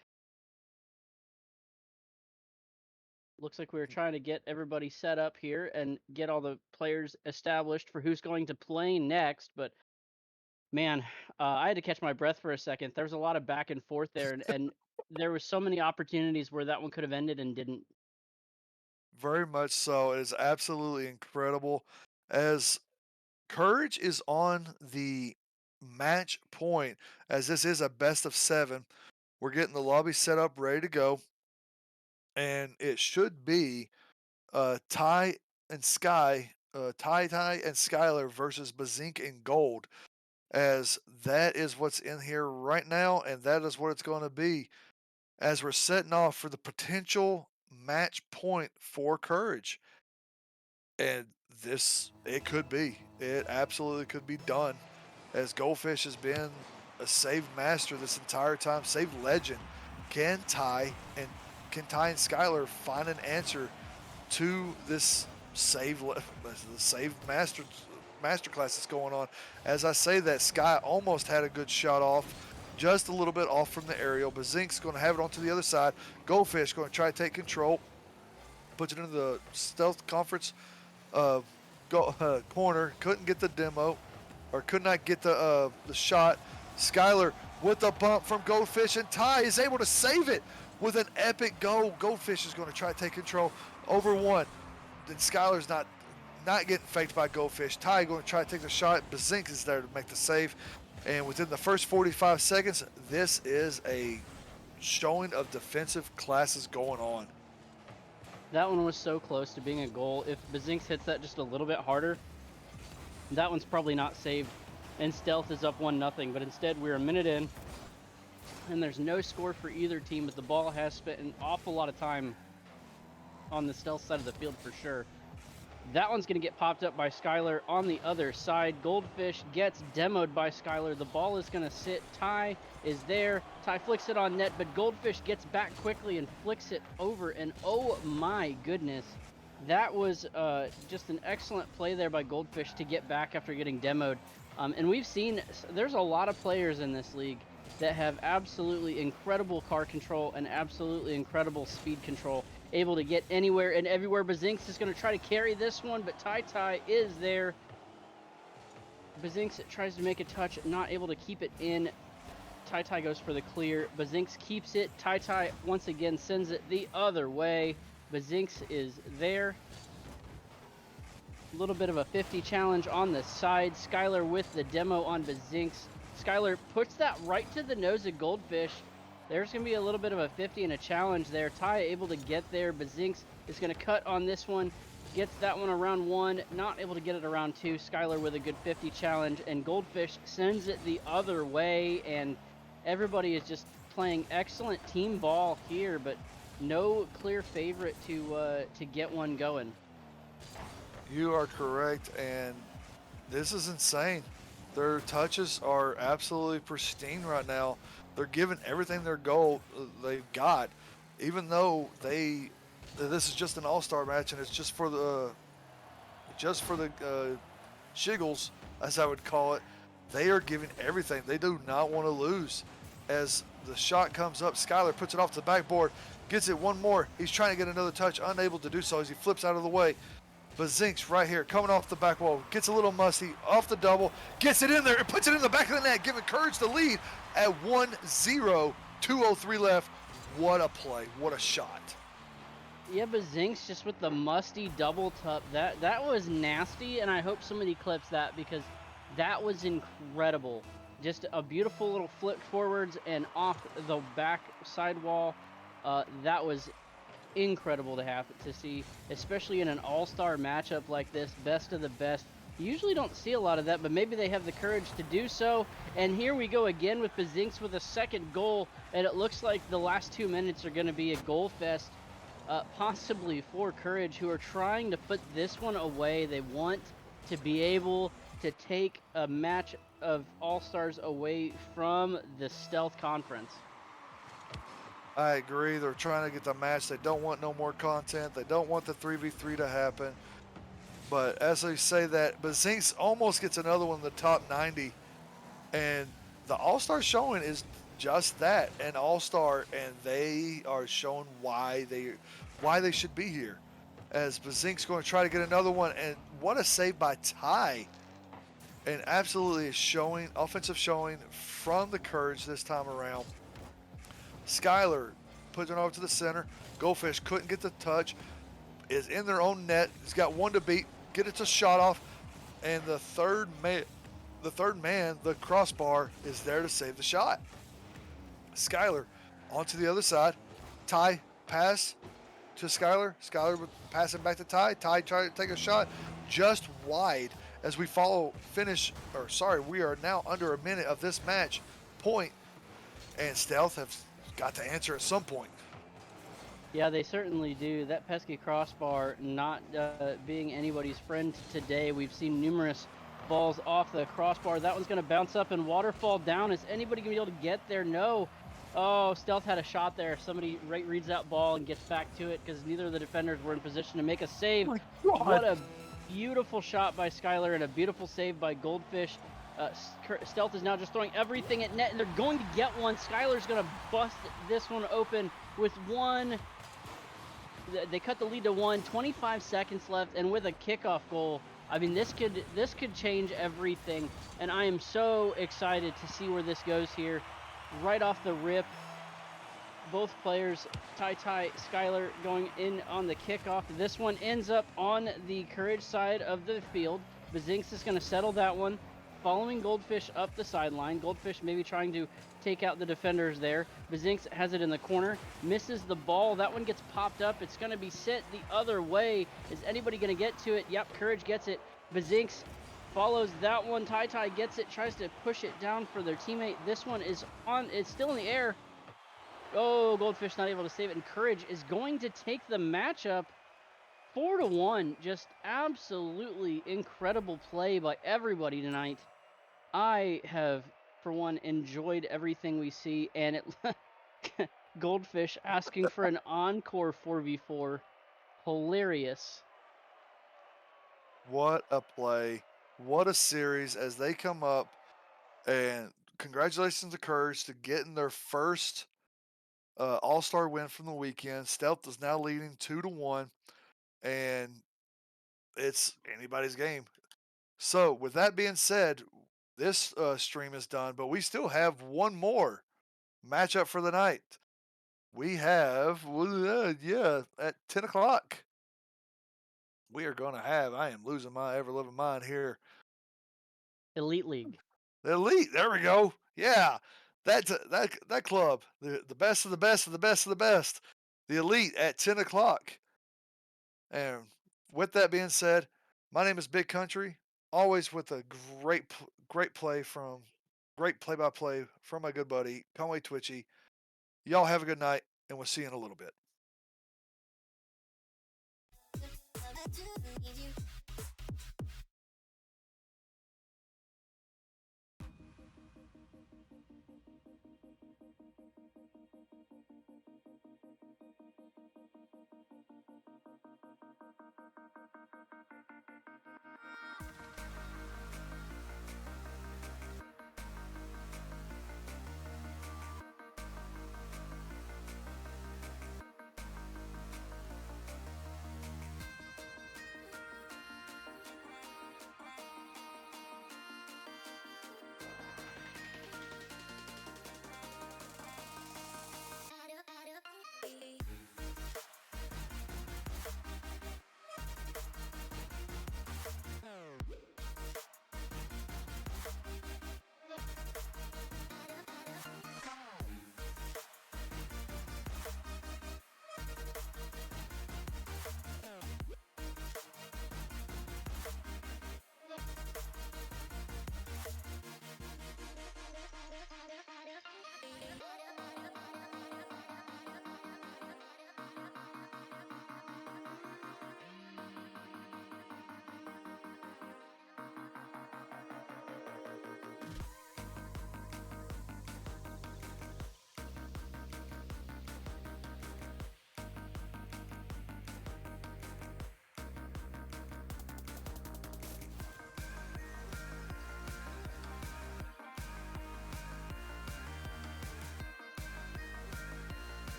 Looks like we were trying to get everybody set up here and get all the players established for who's going to play next. But man, I had to catch my breath for a second. There was a lot of back and forth there, and there were so many opportunities where that one could have ended and didn't. Very much so. It is absolutely incredible, as Courage is on the match point, as this is a best of 7. We're getting the lobby set up, ready to go, and it should be Ty and Skylar versus Bazink and Gold, as that is what's in here right now, and that is what it's going to be, as we're setting off for the potential match point for Courage. And it absolutely could be done, as Goldfish has been a save master this entire time, save legend. Can Ty and Skylar find an answer to this the save masterclass that's going on? As I say that, Sky almost had a good shot off, just a little bit off from the aerial, but Zink's going to have it onto the other side. Goldfish going to try to take control, puts it into the Stealth Conference corner. Couldn't get the demo, or could not get the shot. Skylar with the bump from Goldfish, and Ty is able to save it with an epic goal. Goldfish is going to try to take control over one. Then Skylar's not getting faked by Goldfish. Ty going to try to take the shot. Bazink is there to make the save. And within the first 45 seconds, this is a showing of defensive classes going on. That one was so close to being a goal. If Bazinks hits that just a little bit harder, that one's probably not saved, and Stealth is up 1-0. But instead, we're a minute in, and there's no score for either team, but the ball has spent an awful lot of time on the Stealth side of the field for sure. That one's going to get popped up by Skylar on the other side. Goldfish gets demoed by Skylar. The ball is going to sit. Ty is there. Ty flicks it on net, but Goldfish gets back quickly and flicks it over. And oh my goodness, that was just an excellent play there by Goldfish to get back after getting demoed. And we've seen there's a lot of players in this league that have absolutely incredible car control and absolutely incredible speed control, able to get anywhere and everywhere. Bazinks is going to try to carry this one, but Ty is there. Bazinks tries to make a touch, not able to keep it in. Ty goes for the clear. Bazinks keeps it. Ty once again sends it the other way. Bazinks is there. A little bit of a 50 challenge on the side. Skylar with the demo on Bazinks. Skylar puts that right to the nose of Goldfish. There's going to be a little bit of a 50 and a challenge there. Ty able to get there, but Zinks is going to cut on this one. Gets that one around one, not able to get it around two. Skylar with a good 50 challenge, and Goldfish sends it the other way. And everybody is just playing excellent team ball here, but no clear favorite to get one going. You are correct, and this is insane. Their touches are absolutely pristine right now. They're giving everything their goal they've got, even though this is just an all-star match and it's just for the shiggles, as I would call it. They are giving everything. They do not want to lose. As the shot comes up, Skylar puts it off to the backboard, gets it one more. He's trying to get another touch, unable to do so as he flips out of the way. But Zinks right here, coming off the back wall, gets a little musty, off the double, gets it in there, and puts it in the back of the net, giving Courage the lead at 1-0, 2:03 left. What a play, what a shot. Yeah, but Zinks just with the musty double tup. That was nasty, and I hope somebody clips that because that was incredible. Just a beautiful little flip forwards and off the back sidewall. That was incredible to have to see, especially in an all-star matchup like this, best of the best. You usually don't see a lot of that, but maybe they have the courage to do so. And here we go again with Bazinks with a second goal, and it looks like the last 2 minutes are going to be a goal fest, possibly for Courage, who are trying to put this one away. They want to be able to take a match of all-stars away from the Stealth Conference. I agree. They're trying to get the match. They don't want no more content. They don't want the 3v3 to happen. But as they say that, but Zinks almost gets another one in the top 90. And the All Star showing is just that, an All Star, and they are showing why they should be here. As Bazink's going to try to get another one, and what a save by Ty. And absolutely a showing, offensive showing from the Courage this time around. Skyler puts it over to the center. Goldfish couldn't get the touch. Is in their own net. He's got one to beat. Get it to shot off, and the third man, the crossbar, is there to save the shot. Skyler onto the other side. Ty pass to Skyler. Skyler would pass it back to Ty. Ty trying to take a shot just wide as we we are now under a minute of this match point, and Stealth have got to answer at some point. Yeah, they certainly do. That pesky crossbar not being anybody's friend today. We've seen numerous balls off the crossbar. That one's going to bounce up and waterfall down. Is anybody going to be able to get there? No. Oh, Stealth had a shot there. Somebody reads that ball and gets back to it because neither of the defenders were in position to make a save. Oh my God. What a beautiful shot by Skylar and a beautiful save by Goldfish. Stealth is now just throwing everything at net, and they're going to get one. Skylar's going to bust this one open with one. They cut the lead to 1, 25 seconds left, and with a kickoff goal, I mean, this could change everything, and I am so excited to see where this goes here. Right off the rip, both players, Ty, Skylar, going in on the kickoff. This one ends up on the Courage side of the field. Bazinks is going to settle that one, following Goldfish up the sideline. Goldfish maybe trying to take out the defenders there. Bazinks has it in the corner, misses the ball. That one gets popped up. It's going to be sent the other way. Is anybody going to get to it? Yep, Courage gets it. Bazinks follows that one. Ty gets it, tries to push it down for their teammate. This one is on, it's still in the air. Oh, Goldfish not able to save it, and Courage is going to take the matchup 4-1. Just absolutely incredible play by everybody tonight. I have, for one, enjoyed everything we see, and it Goldfish asking for an encore 4v4. Hilarious. What a play. What a series as they come up. And congratulations to Courage to getting their first All Star win from the weekend. Stealth is now leading 2-1, and it's anybody's game. So, with that being said, this stream is done, but we still have one more matchup for the night. We have, at 10 o'clock, we are going to have, I am losing my ever living mind here. Elite League. The Elite, there we go. Yeah. That club, the best of the best of the best of the best, the elite at 10 o'clock. And with that being said, my name is Big Country, always with a great play by play from my good buddy Conway Twitchy. Y'all have a good night, and we'll see you in a little bit.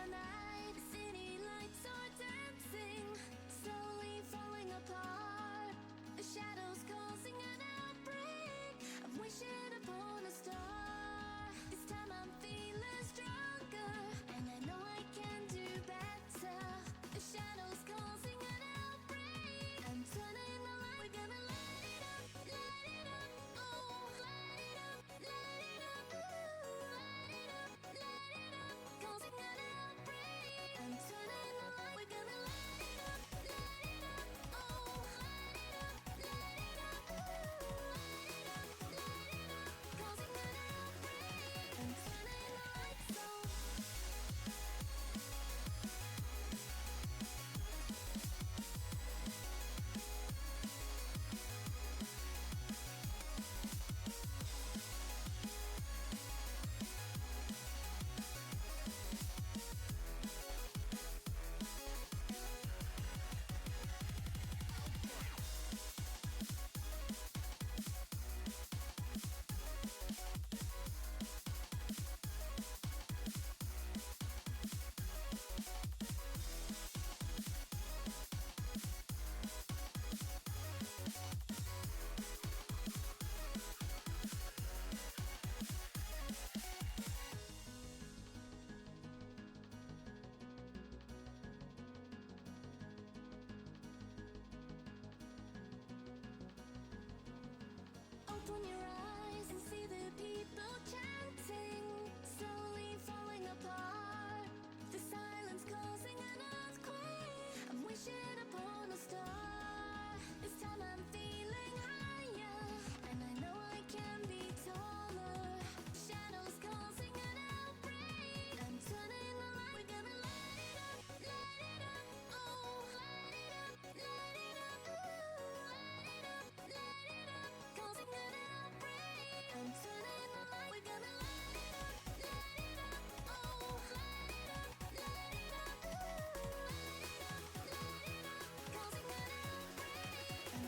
the night, the city lights are dancing, slowly falling apart. The shadows causing an outbreak. I'm wishing upon a star. This time I'm feeling stronger, and I know I can do better. The shadows causing an outbreak. I'm turning the light. We're gonna light it up, oh, light it up, ooh, light it up, causing an outbreak. I'm turning the light. We're gonna light it up, oh, light it up, ooh, light it up, causing an outbreak. I'm turning the lights on. Open your eyes and see the people chanting, slowly falling apart. The silence causing an earthquake. I'm wishing upon a star. This time I'm feeling higher, and I know I can be taller. Shadows causing an outbreak. I'm turning the light. We're gonna light it up, oh, light it up, ooh, light it up, causing an outbreak. I'm turning the light. We're gonna light it up, oh, light it up, ooh, light it up, causing an outbreak. I'm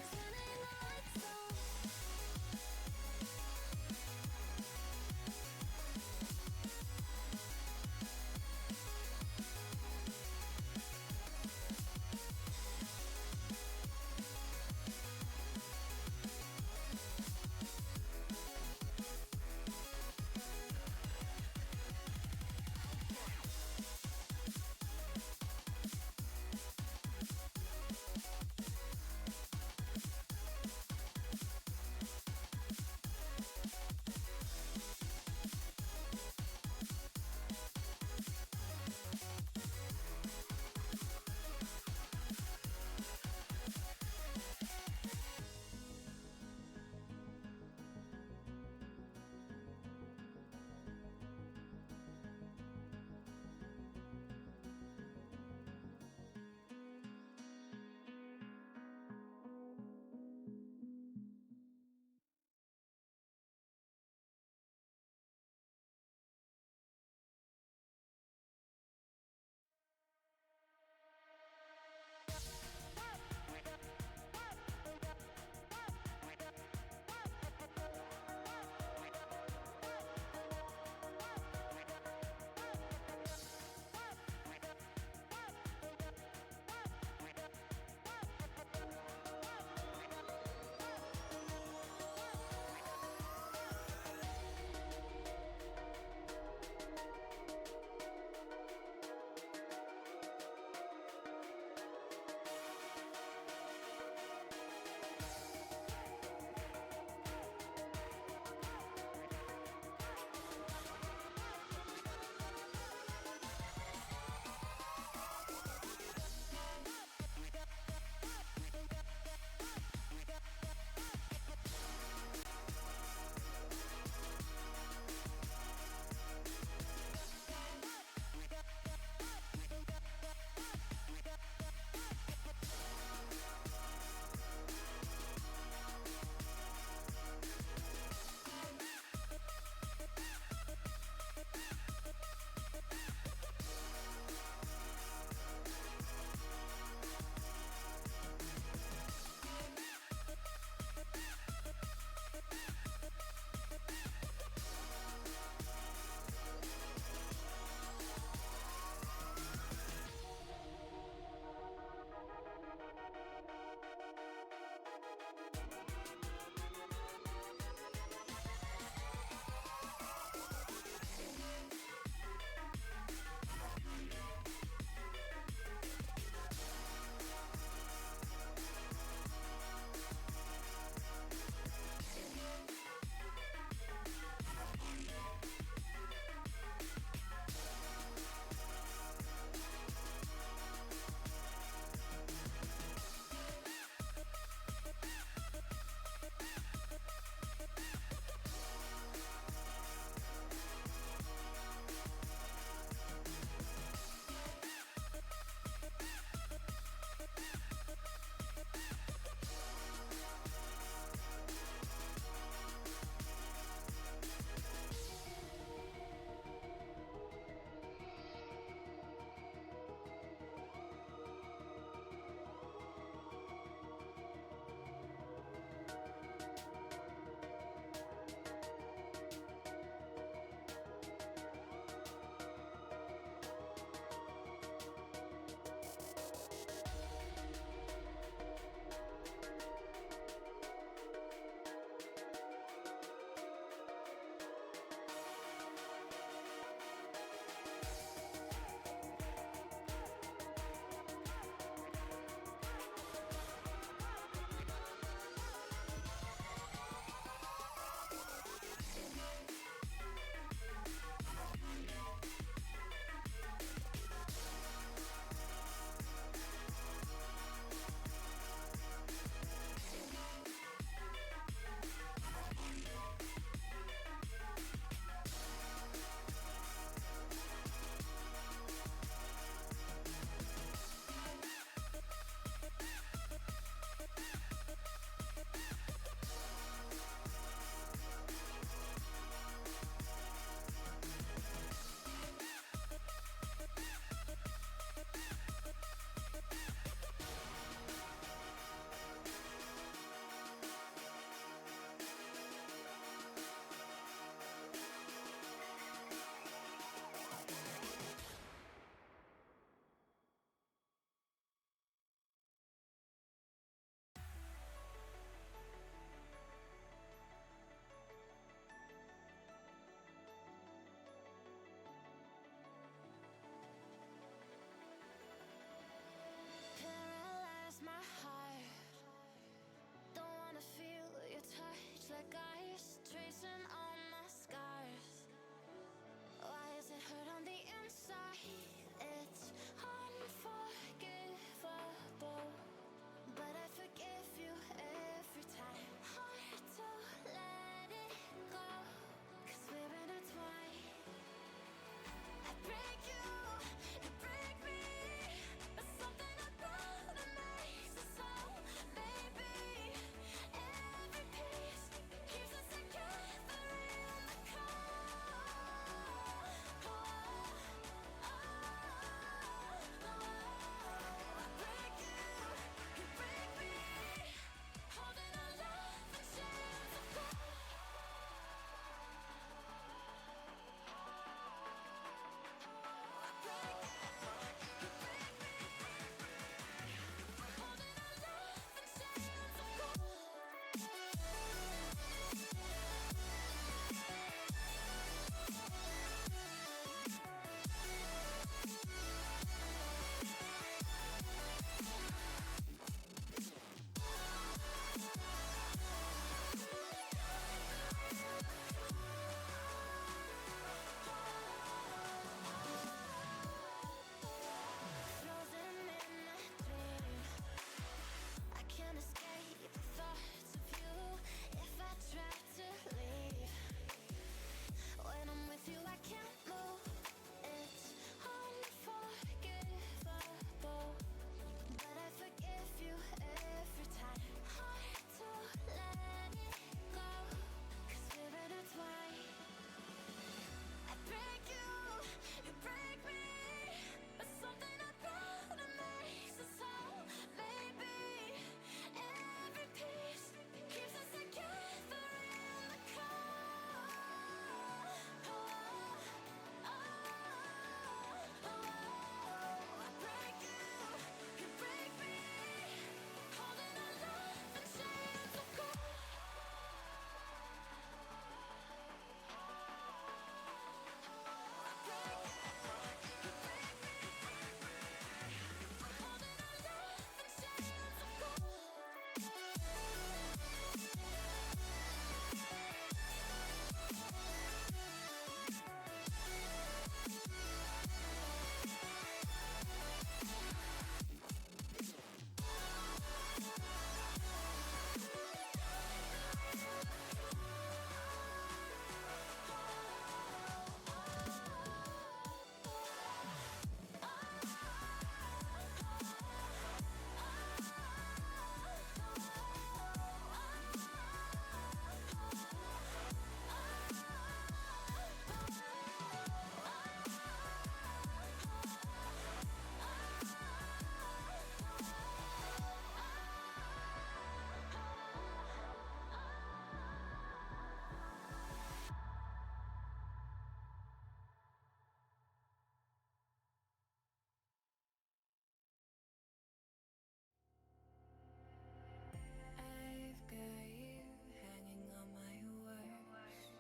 I've got you hanging on my words.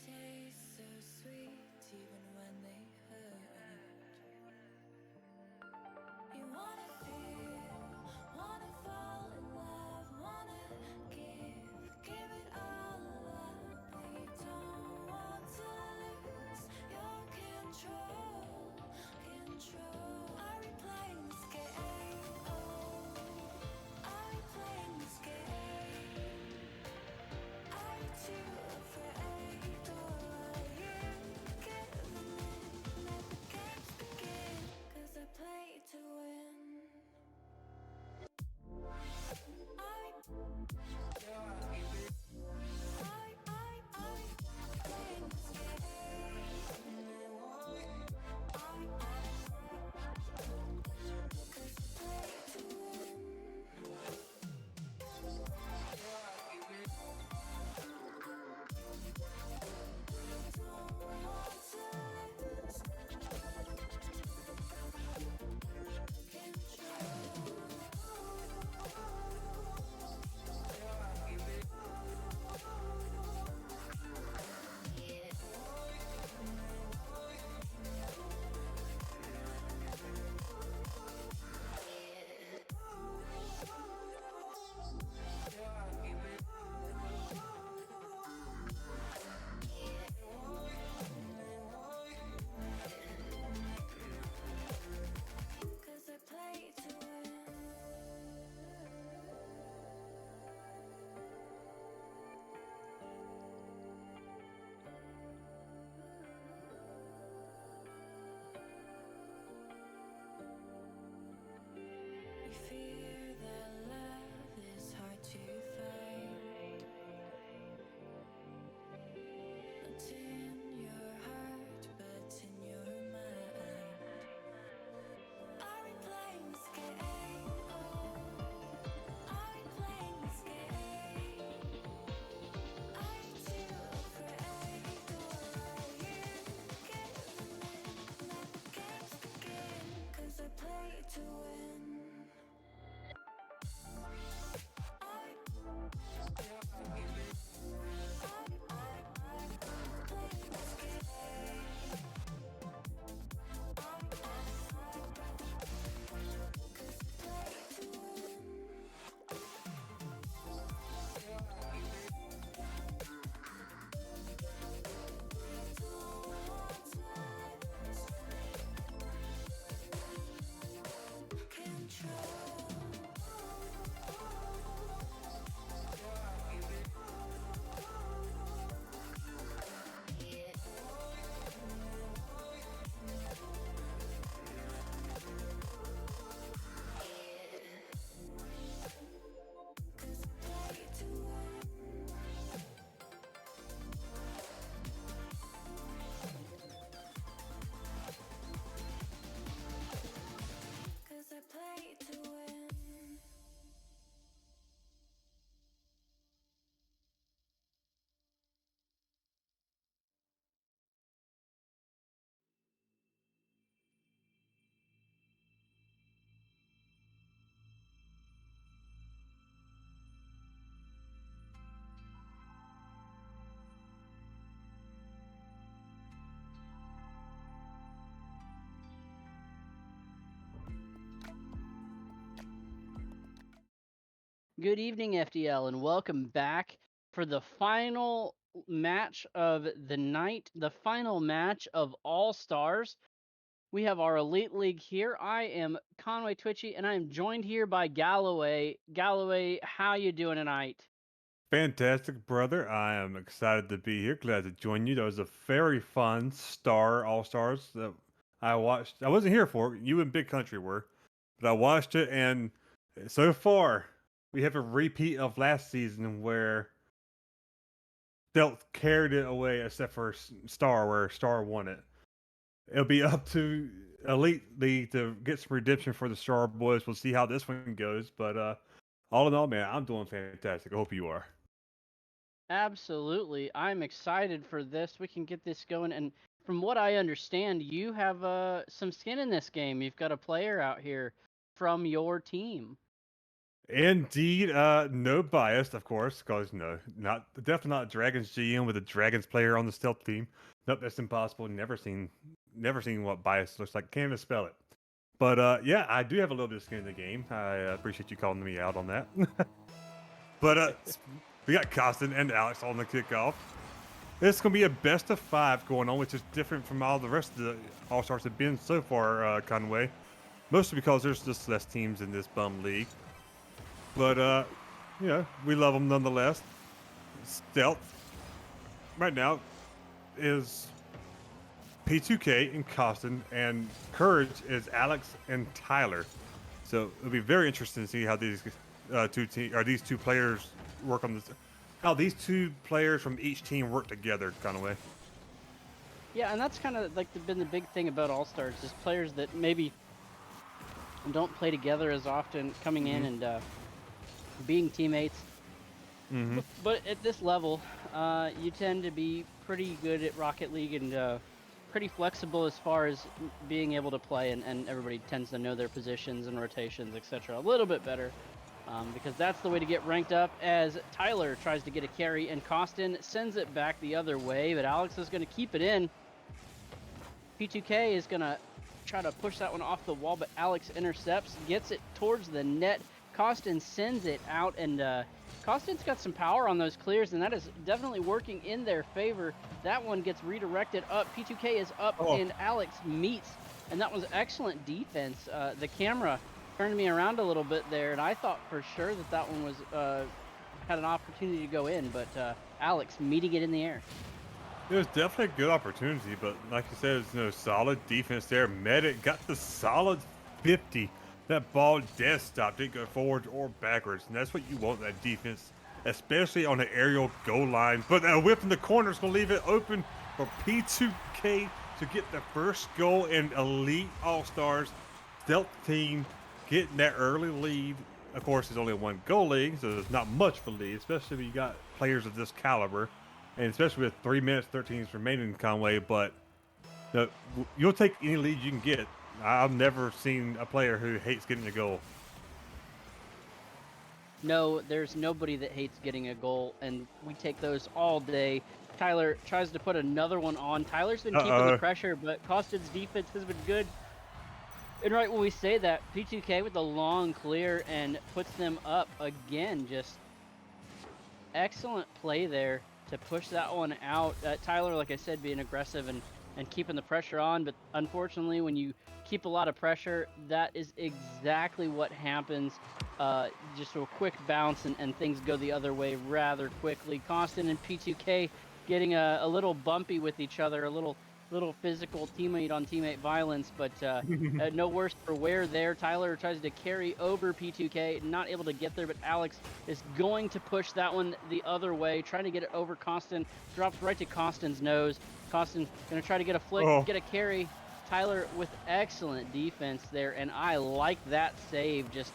Taste so sweet even when they hurt. You wanna feel, wanna fall in love, wanna give it all up, but you don't want to lose your control. Are we playing this game? Oh, are we playing this game? Are you too afraid, or are you giving in? Let the games begin, 'cause I play to win. Cause I play to win. You fear that love is hard to find. Not in your heart, but in your mind. Are we playing this game? Oh, are we playing this game? Are you too afraid, or are you giving in? Let the games begin, 'cause I play to win. Cause I play to win. Good evening, FDL, and welcome back for the final match of the night, the final match of All Stars. We have our Elite League here. I am Conway Twitchy, and I am joined here by Galloway. Galloway, how you doing tonight? Fantastic, brother. I am excited to be here. Glad to join you. That was a very fun Star All Stars that I watched. I wasn't here for it. You and Big Country were, but I watched it, and so far we have a repeat of last season where Stealth carried it away, except for Star, where Star won it. It'll be up to Elite League to get some redemption for the Star Boys. We'll see how this one goes, but all in all, man, I'm doing fantastic. I hope you are. Absolutely. I'm excited for this. We can get this going. And from what I understand, you have some skin in this game. You've got a player out here from your team. Indeed, no bias, of course, because no, not definitely not Dragons GM with a Dragons player on the stealth team. Nope, that's impossible. Never seen what bias looks like. Can't even spell it. But yeah, I do have a little bit of skin in the game. I appreciate you calling me out on that. But we got Costin and Alex on the kickoff. It's gonna be a best of 5 going on, which is different from all the rest of the All Stars have been so far, Conway. Mostly because there's just less teams in this bum league. But we love them nonetheless. Stealth right now is P2K and Costin, and Courage is Alex and Tyler. So it'll be very interesting to see how these these two players work on this. How these two players from each team work together, kind of way. Yeah, and that's kind of like been the big thing about All Stars is players that maybe don't play together as often coming in and being teammates. Mm-hmm. But at this level, you tend to be pretty good at Rocket League and pretty flexible as far as being able to play, and everybody tends to know their positions and rotations, etc. A little bit better. Because that's the way to get ranked up as Tyler tries to get a carry and Costin sends it back the other way, but Alex is going to keep it in. P2K is going to try to push that one off the wall, but Alex intercepts, gets it towards the net. Costin sends it out, and Costin's got some power on those clears, and that is definitely working in their favor. That one gets redirected up. P2K is up, and Alex meets, and that was excellent defense. The camera turned me around a little bit there, and I thought for sure that that one was had an opportunity to go in, but Alex meeting it in the air. It was definitely a good opportunity, but like you said, there's solid defense there. Medic got the solid 50. That ball dead stop, didn't go forward or backwards, and that's what you want, that defense, especially on the aerial goal line. But a whip in the corner is going to leave it open for P2K to get the first goal in Elite All-Stars Stealth Team, getting that early lead. Of course, it's only a 1-goal league, so there's not much for lead, especially when you got players of this caliber, and especially with 3 minutes, 13 remaining in Conway. But you'll take any lead you can get. I've never seen a player who hates getting a goal. No, there's nobody that hates getting a goal, and we take those all day. Tyler tries to put another one on. Tyler's been keeping the pressure, but Costin's defense has been good. And right when we say that, P2K with the long clear and puts them up again. Just excellent play there to push that one out. Tyler, like I said, being aggressive and keeping the pressure on, but unfortunately when you keep a lot of pressure, that is exactly what happens. Just a quick bounce and things go the other way rather quickly. Costin and P2K getting a little bumpy with each other, a little physical teammate on teammate violence, but no worse for wear there. Tyler tries to carry over P2K, not able to get there, but Alex is going to push that one the other way, trying to get it over Costin. Drops right to Costin's nose. Costin going to try to get a flick, get a carry. Tyler with excellent defense there, and I like that save, just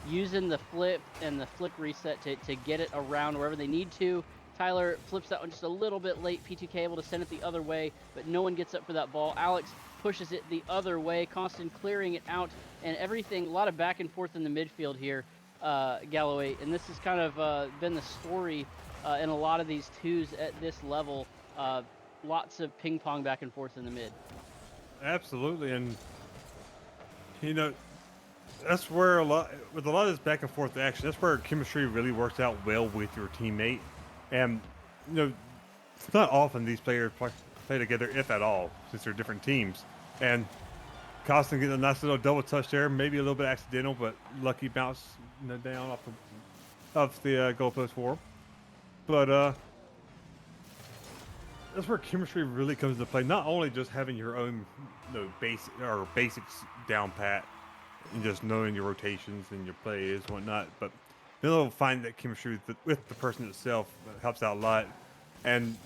using the flip and the flick reset to get it around wherever they need to. Tyler flips that one just a little bit late. P2K able to send it the other way, but no one gets up for that ball. Alex pushes it the other way. Costin clearing it out, and everything, a lot of back and forth in the midfield here, Galloway. And this has kind of been the story in a lot of these twos at this level. Lots of ping pong back and forth in the mid. Absolutely, and that's where with a lot of this back and forth action, that's where chemistry really works out well with your teammate. And it's not often these players play together, if at all, since they're different teams. And Costin getting a nice little double touch there, maybe a little bit accidental, but lucky bounce down off the goalpost for him. But that's where chemistry really comes into play. Not only just having your own basics down pat and just knowing your rotations and your plays and whatnot, but then they'll find that chemistry with the person itself helps out a lot. And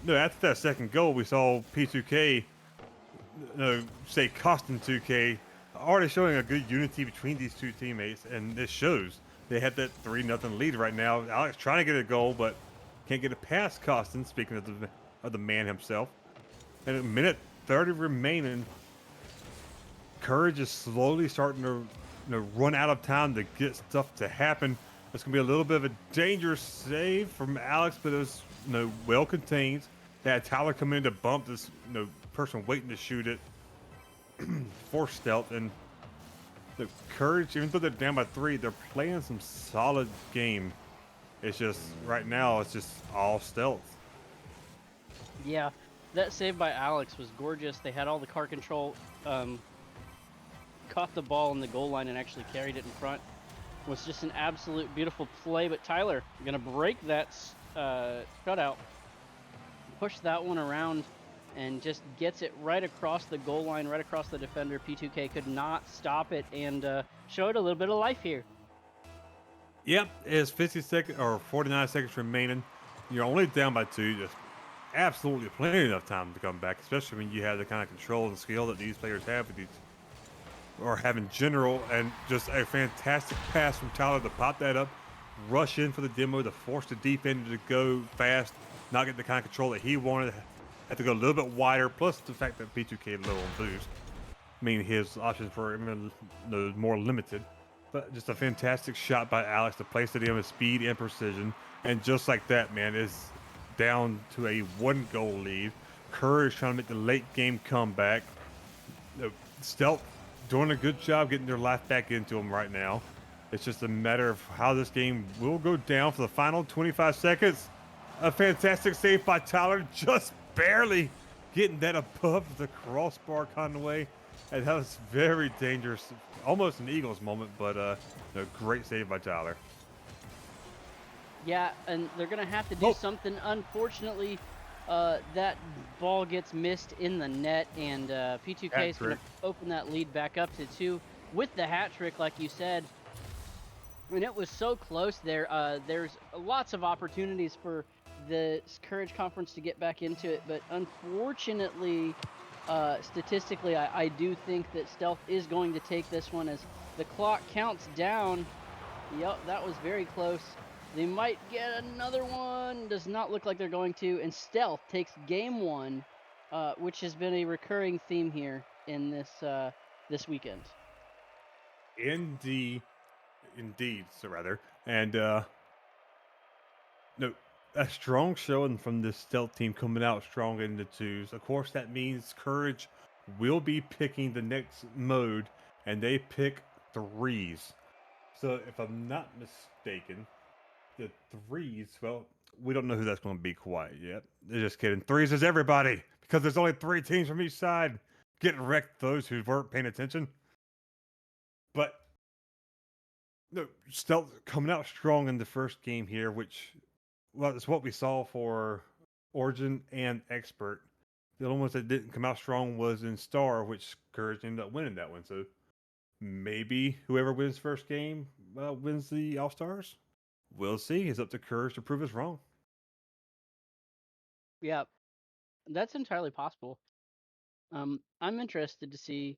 after that second goal, we saw P2K, say Costin 2K, already showing a good unity between these two teammates, and this shows. They have that 3-0 lead right now. Alex trying to get a goal, but can't get it past Costin, speaking of the man himself. And a minute 30 remaining. Courage is slowly starting to run out of time to get stuff to happen. It's gonna be a little bit of a dangerous save from Alex, but it was well contained. They had Tyler come in to bump this person waiting to shoot it for stealth, and the Courage, even though they're down by 3, they're playing some solid game. It's just right now it's just all stealth. Yeah, that save by Alex was gorgeous. They had all the car control, caught the ball in the goal line and actually carried it in front. Was just an absolute beautiful play. But Tyler gonna break that shutout, push that one around, and just gets it right across the goal line, right across the defender. P2K could not stop it and showed a little bit of life here. Yep, it's 50 seconds or 49 seconds remaining. You're only down by 2. Just absolutely plenty enough time to come back, especially when you have the kind of control and skill that these players have with these, or have in general, and just a fantastic pass from Tyler to pop that up, rush in for the demo, to force the defender to go fast, not get the kind of control that he wanted, have to go a little bit wider, plus the fact that P2K low on boost, meaning his options for more limited. But just a fantastic shot by Alex to place it in with speed and precision. And just like that, man, is down to a 1-goal lead. Courage trying to make the late game comeback. Stealth doing a good job getting their life back into them right now. It's just a matter of how this game will go down for the final 25 seconds. A fantastic save by Tyler, just barely getting that above the crossbar Conway. And that was very dangerous. Almost an Eagles moment, but a great save by Tyler. Yeah, and they're gonna have to do something. Unfortunately, that ball gets missed in the net, and P2K is gonna open that lead back up to 2 with the hat trick, like you said. And it was so close there. There's lots of opportunities for the Courage Conference to get back into it, but unfortunately, statistically, I do think that Stealth is going to take this one as the clock counts down. Yep, that was very close. They might get another one. Does not look like they're going to. And Stealth takes game 1, which has been a recurring theme here in this weekend. Indeed, so rather, and a strong showing from this Stealth team coming out strong in the 2s. Of course, that means Courage will be picking the next mode, and they pick 3s. So if I'm not mistaken, the 3s, well, we don't know who that's going to be quite yet. They're just kidding. 3s is everybody, because there's only 3 teams from each side. Getting wrecked, those who weren't paying attention. But Stealth coming out strong in the first game here, which, well, it's what we saw for Origin and Expert. The only ones that didn't come out strong was in Star, which Courage ended up winning that one. So maybe whoever wins first game wins the All Stars. We'll see. It's up to Courage to prove us wrong. Yeah, that's entirely possible. I'm interested to see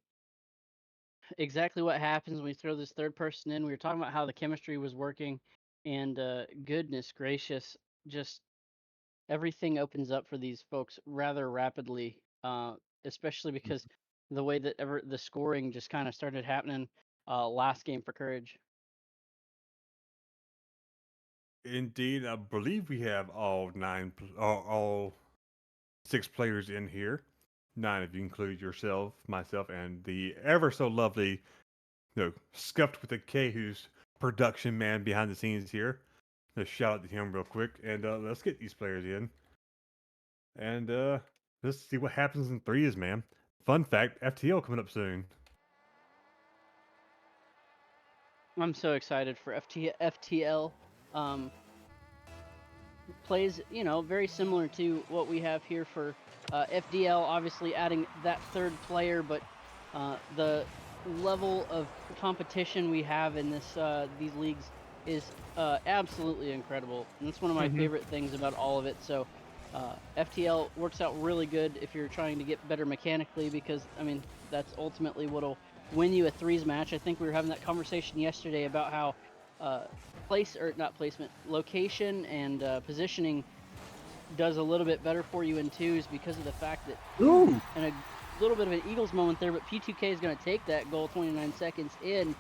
exactly what happens when we throw this third person in. We were talking about how the chemistry was working, and goodness gracious, just everything opens up for these folks rather rapidly, especially because the way that the scoring just kind of started happening last game for Courage. Indeed, I believe we have all 6 players in here. 9 if you include yourself, myself, and the ever so lovely, scuffed with a K, who's production man behind the scenes here. Let's shout out to him real quick, and let's get these players in. And let's see what happens in 3s, man. Fun fact, FTL coming up soon. I'm so excited for FTL. Plays, very similar to what we have here for FDL, obviously adding that third player, but the level of competition we have in these leagues is absolutely incredible. And that's one of my favorite things about all of it. So FTL works out really good if you're trying to get better mechanically, because, I mean, that's ultimately what'll win you a 3s match. I think we were having that conversation yesterday about how location and positioning does a little bit better for you in 2s because of the fact that, and a little bit of an Eagles moment there, but P2K is going to take that goal 29 seconds in,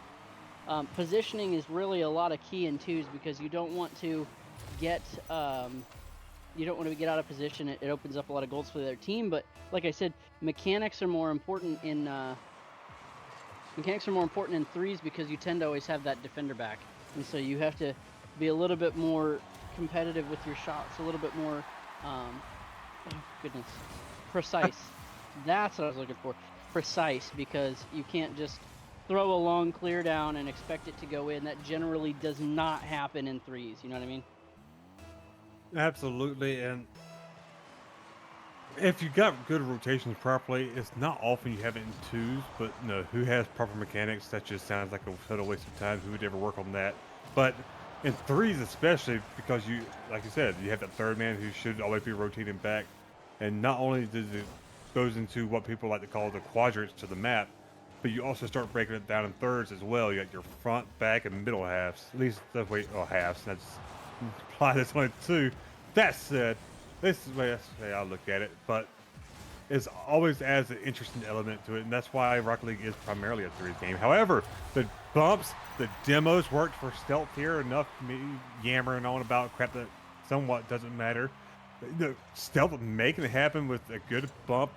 Positioning is really a lot of key in twos because you don't want to get get out of position. It opens up a lot of goals for their team. But like I said, mechanics are more important in threes because you tend to always have that defender back, and so you have to be a little bit more competitive with your shots, a little bit more, oh goodness, precise. That's what I was looking for. Precise, because you can't just throw a long clear down and expect it to go in. That generally does not happen in threes. You know what I mean? Absolutely, and if you got good rotations properly, it's not often you have it in twos, but no, who has proper mechanics? That just sounds like a total waste of time. Who would ever work on that? But in threes, especially because you, like you said, you have that third man who should always be rotating back, and not only does it goes into what people like to call the quadrants to the map, but you also start breaking it down in thirds as well. You got your front, back, and middle halves. At least that's way, oh, halves. That's apply this one too. That said, this is the way I look at it, but it's always adds an interesting element to it, and that's why Rocket League is primarily a threes game. However, the bumps, the demos worked for stealth here enough. Me yammering on about crap that somewhat doesn't matter. The stealth making it happen with a good bump,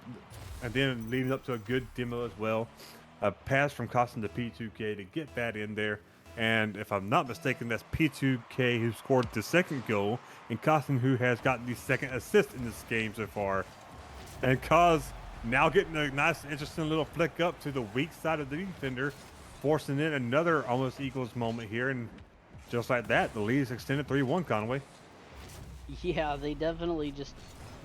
and then leading up to a good demo as well. A pass from Costin to P2K to get that in there. And if I'm not mistaken, that's P2K who scored the second goal, and Costin who has gotten the second assist in this game so far. And Cos now getting a nice, interesting little flick up to the weak side of the defender, forcing in another almost equals moment here. And just like that, the lead is extended 3-1, Conway. Yeah, they definitely just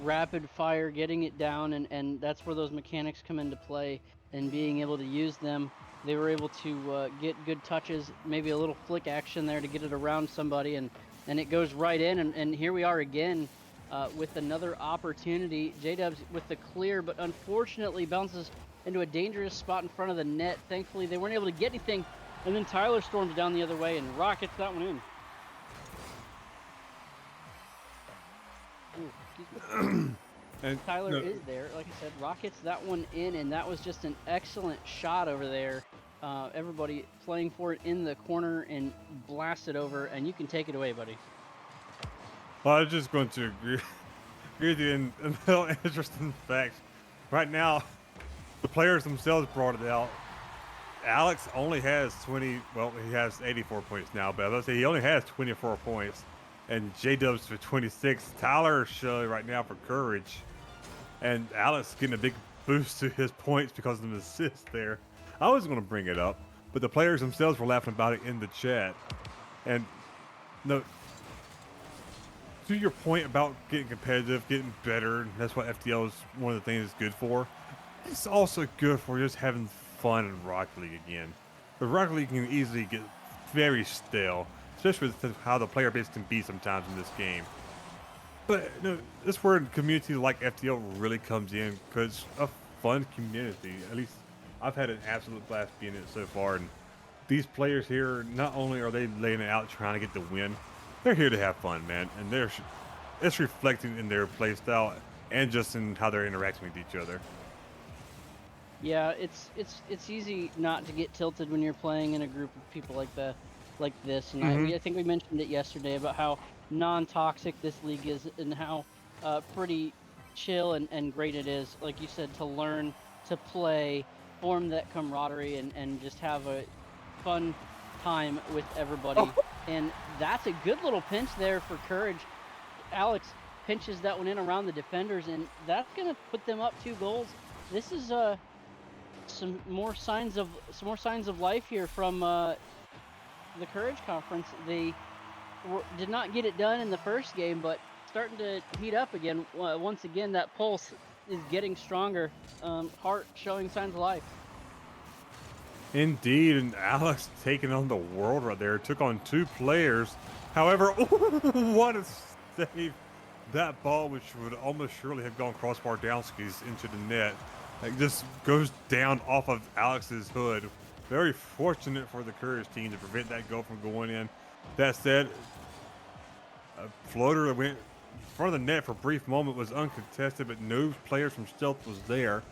rapid fire getting it down, and that's where those mechanics come into play and being able to use them. They were able to get good touches, maybe a little flick action there to get it around somebody, and it goes right in. And here we are again with another opportunity. J-Dubs with the clear, but unfortunately bounces into a dangerous spot in front of the net. Thankfully, they weren't able to get anything, and then Tyler storms down the other way and rockets that one in. Ooh, excuse me. And Tyler no, is there. Like I said, rockets that one in, and that was just an excellent shot over there. Everybody playing for it in the corner and blast it over, and you can take it away, buddy. well, I was just going to agree with you in a little interesting fact. Right now, the players themselves brought it out. Alex only has 20, well, he has 84 points now, but I was going to say he only has 24 points. And J-Dubs for 26. Tyler showing right now for Courage. And Alex getting a big boost to his points because of the assist there. I was going to bring it up, but the players themselves were laughing about it in the chat. And no, to your point about getting competitive, getting better, and that's what FTL is one of the things it's good for. It's also good for just having fun in Rocket League again. The Rocket League can easily get very stale, especially with how the player base can be sometimes in this game. But this where a community like FTL really comes in because it's a fun community. At least I've had an absolute blast being in it so far. And these players here, not only are they laying it out trying to get the win, they're here to have fun, man. And it's reflecting in their play style and just in how they're interacting with each other. Yeah, it's easy not to get tilted when you're playing in a group of people like this. And I think we mentioned it yesterday about how non-toxic this league is and how pretty chill and great it is. Like you said, to learn to play, form that camaraderie, and just have a fun time with everybody. And that's a good little pinch there for Courage. Alex pinches that one in around the defenders, and that's gonna put them up 2 goals. This is some more signs of life here from the Courage Conference. They did not get it done in the first game, but starting to heat up again. Once again, that pulse is getting stronger. Heart showing signs of life. Indeed, and Alex taking on the world right there. Took on 2 players. However, what a save. That ball, which would almost surely have gone crossbar downskis into the net, like just goes down off of Alex's hood. Very fortunate for the Courage team to prevent that goal from going in. That said, a floater that went in front of the net for a brief moment was uncontested, but no players from Stealth was there.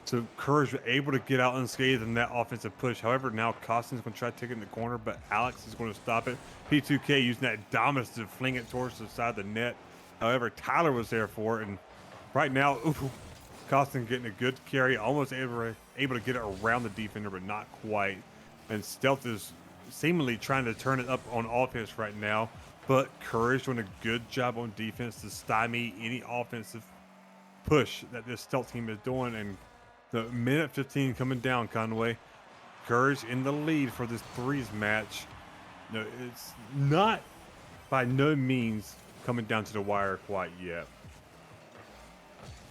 So Courage was able to get out unscathed in that offensive push. However, now Costin's going to try to take it in the corner, but Alex is going to stop it. P2K using that dominance to fling it towards the side of the net. However, Tyler was there for it, and right now, ooh, Costin getting a good carry, almost able to get it around the defender, but not quite. And Stealth is seemingly trying to turn it up on offense right now, but Courage doing a good job on defense to stymie any offensive push that this Stealth team is doing. And the minute 15 coming down, Conway. Courage in the lead for this threes match. No, it's not by no means coming down to the wire quite yet.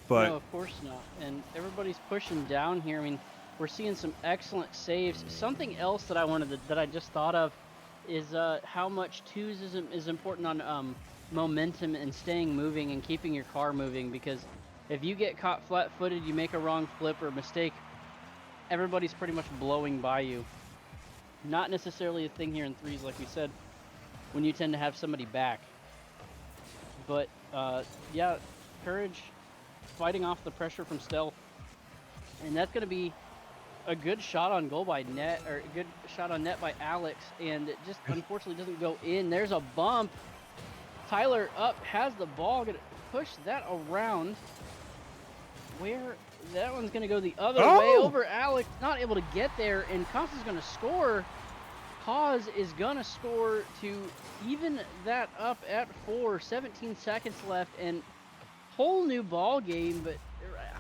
But No, of course not. And everybody's pushing down here. I mean, we're seeing some excellent saves. Something else that that I just thought of is how much twos is important on momentum and staying moving and keeping your car moving. Because if you get caught flat-footed, you make a wrong flip or mistake, everybody's pretty much blowing by you. Not necessarily a thing here in threes, like we said, when you tend to have somebody back. But yeah, Courage fighting off the pressure from Stealth, and that's going to be a good shot on goal by net, or a good shot on net by Alex, and it just unfortunately doesn't go in. There's a bump. Tyler up, has the ball, gonna push that around. Where that one's gonna go the other way over Alex, not able to get there, and Costa's gonna score. Cause is gonna score to even that up at 4. 17 seconds left, and whole new ball game, but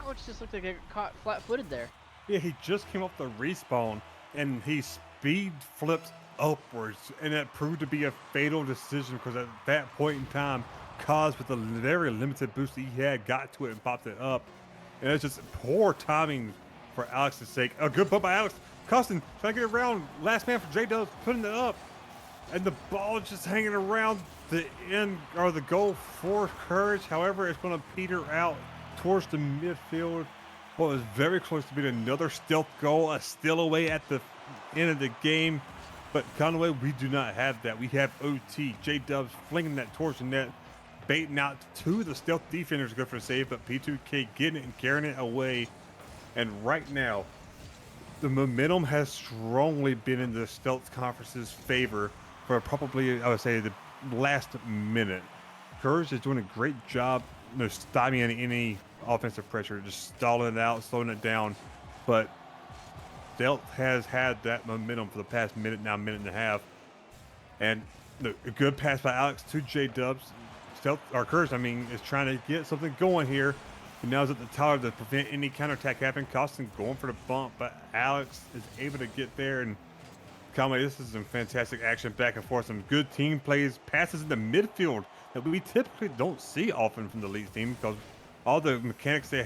Alex just looked like he got caught flat-footed there. yeah, he just came off the respawn and he speed flipped upwards, and that proved to be a fatal decision because at that point in time, Cos with the very limited boost that he had got to it and popped it up. And it's just poor timing for Alex's sake. A good bump by Alex. Costin trying to get around. Last man for J Dubs putting it up. And the ball just hanging around the end or the goal for Courage. However, it's going to peter out towards the midfield. Well, it was very close to being another stealth goal, a steal away at the end of the game. But Conway, we do not have that. We have OT. J Dubs flinging that towards the net, baiting out two of the stealth defenders go for a save, but P2K getting it and carrying it away. And right now, the momentum has strongly been in the stealth conference's favor for probably, I would say, the last minute. Courage is doing a great job, stymieing any offensive pressure, just stalling it out, slowing it down. But Stealth has had that momentum for the past minute, now minute and a half. And a good pass by Alex to J Dubs. Stealth, or Courage, I mean, is trying to get something going here. And now is at the tower to prevent any counterattack happening. Costin going for the bump, but Alex is able to get there. And Conway, this is some fantastic action back and forth. Some good team plays, passes in the midfield that we typically don't see often from the Leeds team because all the mechanics they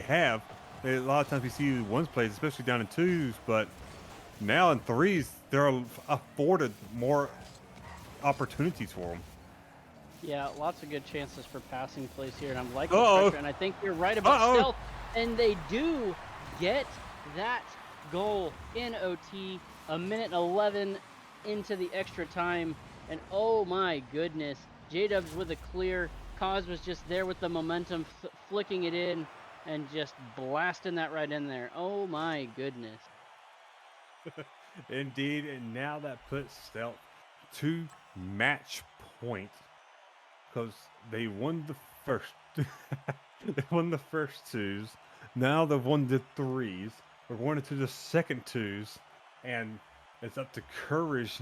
have, a lot of times we see ones plays, especially down in twos, but now in threes, they're afforded more opportunities for them. Yeah, lots of good chances for passing plays here, and I'm liking the Uh-oh. pressure, and I think you're right about Uh-oh. Stealth, and they do get that goal in OT, a minute and 11 into the extra time, and oh my goodness, J-Dubs with a clear. Cause was just there with the momentum, flicking it in, and just blasting that right in there. Oh my goodness. Indeed, and now that puts Stealth to match point because they won the first. They won the first twos. Now they've won the threes. We're going into the second twos, and it's up to Courage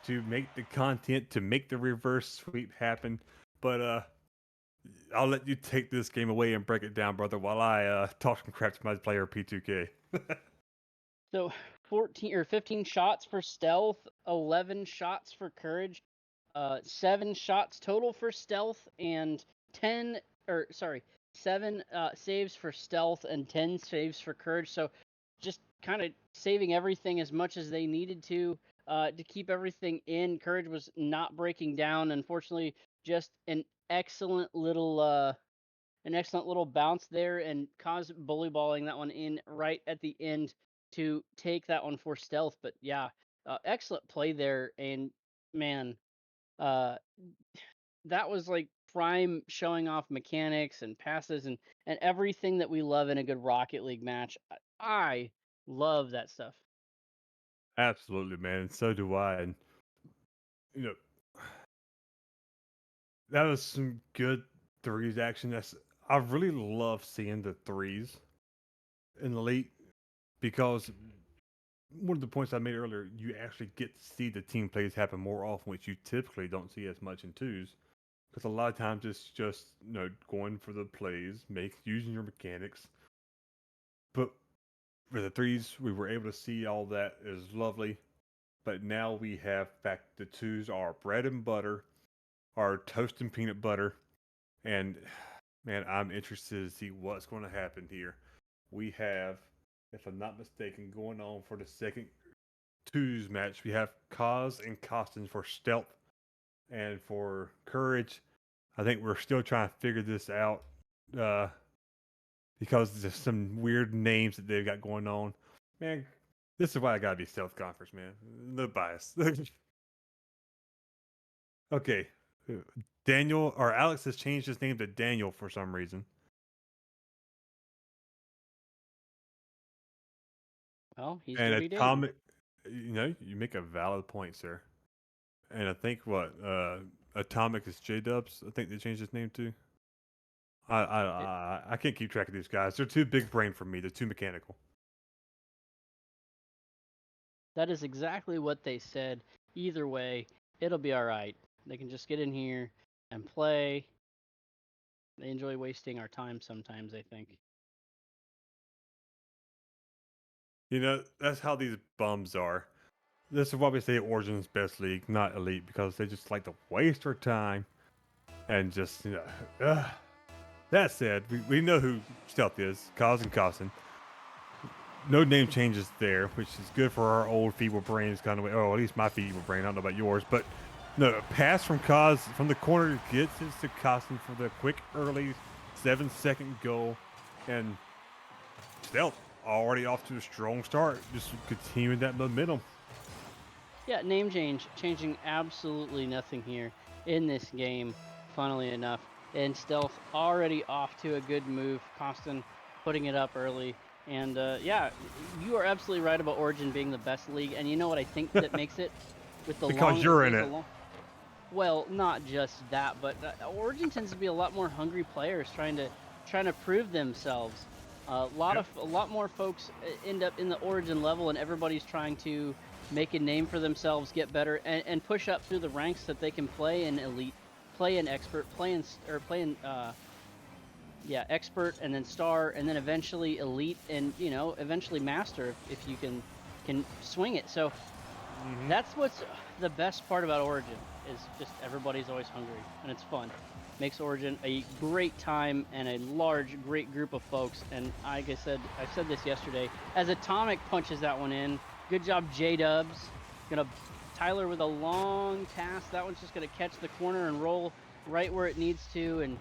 to make the content to make the reverse sweep happen. But I'll let you take this game away and break it down, brother, while I talk some crap to my player P2K. So 14 or 15 shots for Stealth, 11 shots for Courage, 7 shots total for Stealth, and 10 or sorry, 7 saves for Stealth and 10 saves for Courage. So just kind of saving everything as much as they needed to keep everything in. Courage was not breaking down. Unfortunately, just an excellent little bounce there, and Cause bully balling that one in right at the end to take that one for Stealth. But yeah, excellent play there, and man, uh, that was like prime showing off mechanics and passes and everything that we love in a good Rocket League match. I love that stuff. Absolutely, man. And so do I. And you know, that was some good threes action. I really love seeing the threes in the league because one of the points I made earlier, you actually get to see the team plays happen more often, which you typically don't see as much in twos. Because a lot of times it's just going for the plays, using your mechanics. But for the threes, we were able to see all that is lovely. But now we have back the twos are bread and butter, our toast and peanut butter, and man, I'm interested to see what's going to happen here. We have, if I'm not mistaken, going on for the second twos match. We have Kaz and Costin for stealth and for courage. I think we're still trying to figure this out uh, because there's some weird names that they've got going on. Man, this is why I gotta be stealth conference, man. No bias. Okay, uh, Daniel or Alex has changed his name to Daniel for some reason. Well, he's And Dirty Dan. Atomic, you make a valid point, sir. And I think what Atomic is J Dubs. I think they changed his name to. It, I can't keep track of these guys. They're too big brain for me. They're too mechanical. that is exactly what they said. Either way, it'll be all right. They can just get in here and play. They enjoy wasting our time sometimes, I think. That's how these bums are. This is why we say Origin's best league, not elite, because they just like to waste our time and just That said, we know who Stealth is, Kaz and Costin. No name changes there, which is good for our old feeble brains kind of way. Oh, at least my feeble brain. I don't know about yours, but no, a pass from Kaz from the corner gets it to Costin for the quick early 7-second goal, and Stealth already off to a strong start, just continuing that momentum. Yeah, name change, changing absolutely nothing here in this game, funnily enough. And Stealth already off to a good move. Costin putting it up early. And yeah, you are absolutely right about Origin being the best league. And you know what I think that makes it with the Because long you're in with the it. long. Well, not just that, but Origin tends to be a lot more hungry players trying to prove themselves. Yep. A lot more folks end up in the Origin level, and everybody's trying to make a name for themselves, get better, and push up through the ranks so that they can play in elite, play in expert, play in yeah, expert, and then star, and then eventually elite, and eventually master if you can swing it. So Hmm. that's what's the best part about Origin is just everybody's always hungry and it's fun. Makes Origin a great time and a large, great group of folks. And like I said this yesterday, as Atomic punches that one in, good job, J Dubs. Gonna Tyler with a long pass. That one's just gonna catch the corner and roll right where it needs to. And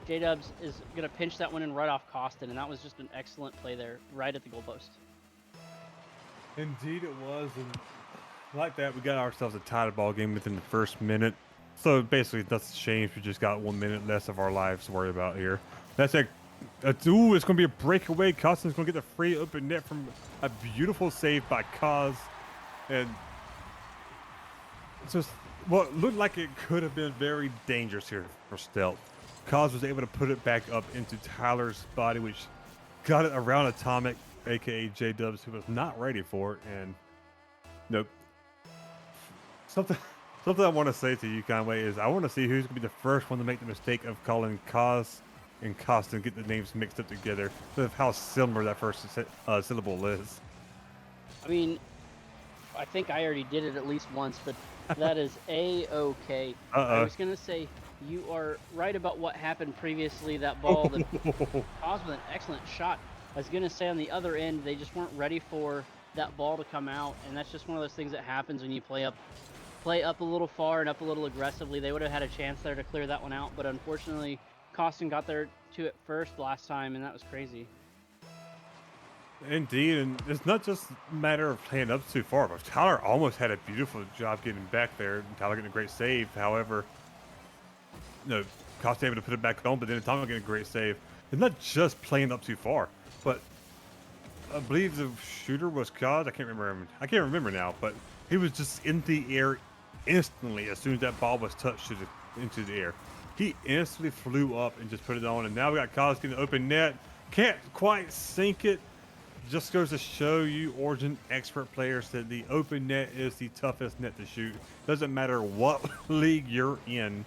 J Dubs is gonna pinch that one in right off Costin. And that was just an excellent play there, right at the goalpost. Indeed, it was, and like that, we got ourselves a tied ball game within the first minute. So basically, nothing's changed. We just got 1 minute less of our lives to worry about here. That's a, ooh, it's going to be a breakaway. Costin's going to get the free open net from a beautiful save by Kaz, and it's just what looked like it could have been very dangerous here for Stealth. Kaz was able to put it back up into Tyler's body, which got it around Atomic, aka J Dubs, who was not ready for it, and nope. Something something I want to say to you, Conway, is I want to see who's going to be the first one to make the mistake of calling Kaz and Costin, get the names mixed up together, of how similar that first syllable is. I mean, I think I already did it at least once, but that is a-okay. I Uh was gonna say you are right about what happened previously. That ball that oh. caused with an excellent shot. I was gonna say on the other end they just weren't ready for that ball to come out, and that's just one of those things that happens when you play up a little far and up a little aggressively. They would have had a chance there to clear that one out, but unfortunately, Costin got there to it first last time, and that was crazy. Indeed, and it's not just a matter of playing up too far, but Tyler almost had a beautiful job getting back there, and Tyler getting a great save. However, Costa able to put it back on, but then Atomic getting a great save. It's not just playing up too far, but I believe the shooter was Cos. I can't remember him. I can't remember now, but he was just in the air instantly as soon as that ball was touched into the air. He instantly flew up and just put it on, and now we got Cos getting the open net. Can't quite sink it. Just goes to show you, Origin expert players, that the open net is the toughest net to shoot. Doesn't matter what league you're in,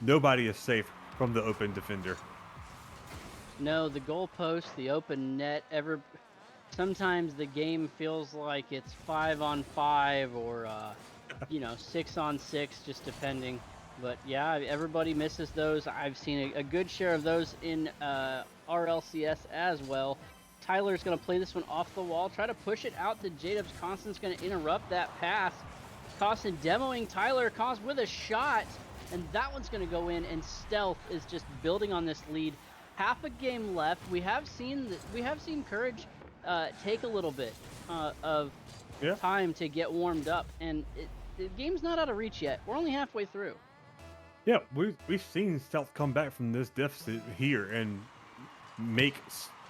nobody is safe from the open defender. No, the goalpost, the open net, sometimes the game feels like it's 5-on-5 or 6-on-6, just depending. But yeah, everybody misses those. I've seen a good share of those in RLCS as well. Tyler's going to play this one off the wall, try to push it out to J-Dubs. Constant's going to interrupt that pass. Constant demoing Tyler. Const with a shot, and that one's going to go in, and Stealth is just building on this lead. Half a game left. We have seen Courage take a little bit of time to get warmed up, and the game's not out of reach yet. We're only halfway through. Yeah, we've seen Stealth come back from this deficit here and make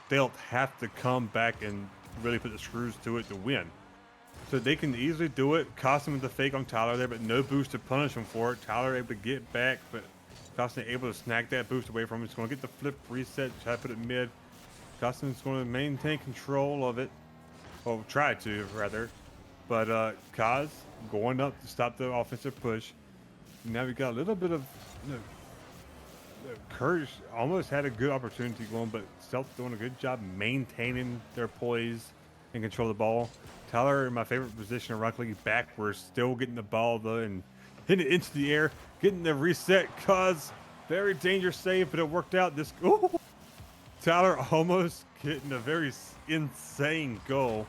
Stealth have to come back and really put the screws to it to win. So they can easily do it. Cost him the fake on Tyler there, but no boost to punish him for it. Tyler able to get back, but Costin able to snag that boost away from him. He's going to get the flip reset, try to put it mid. Costin's going to maintain control of it, or try to rather. But Kaz going up to stop the offensive push. Now we got a little bit of Courage almost had a good opportunity going, but Stealth doing a good job maintaining their poise and control the ball. Tyler in my favorite position of Rocket League backwards, still getting the ball though and hitting it into the air, getting the reset. Cause very dangerous save, but it worked out. Tyler almost getting a very insane goal,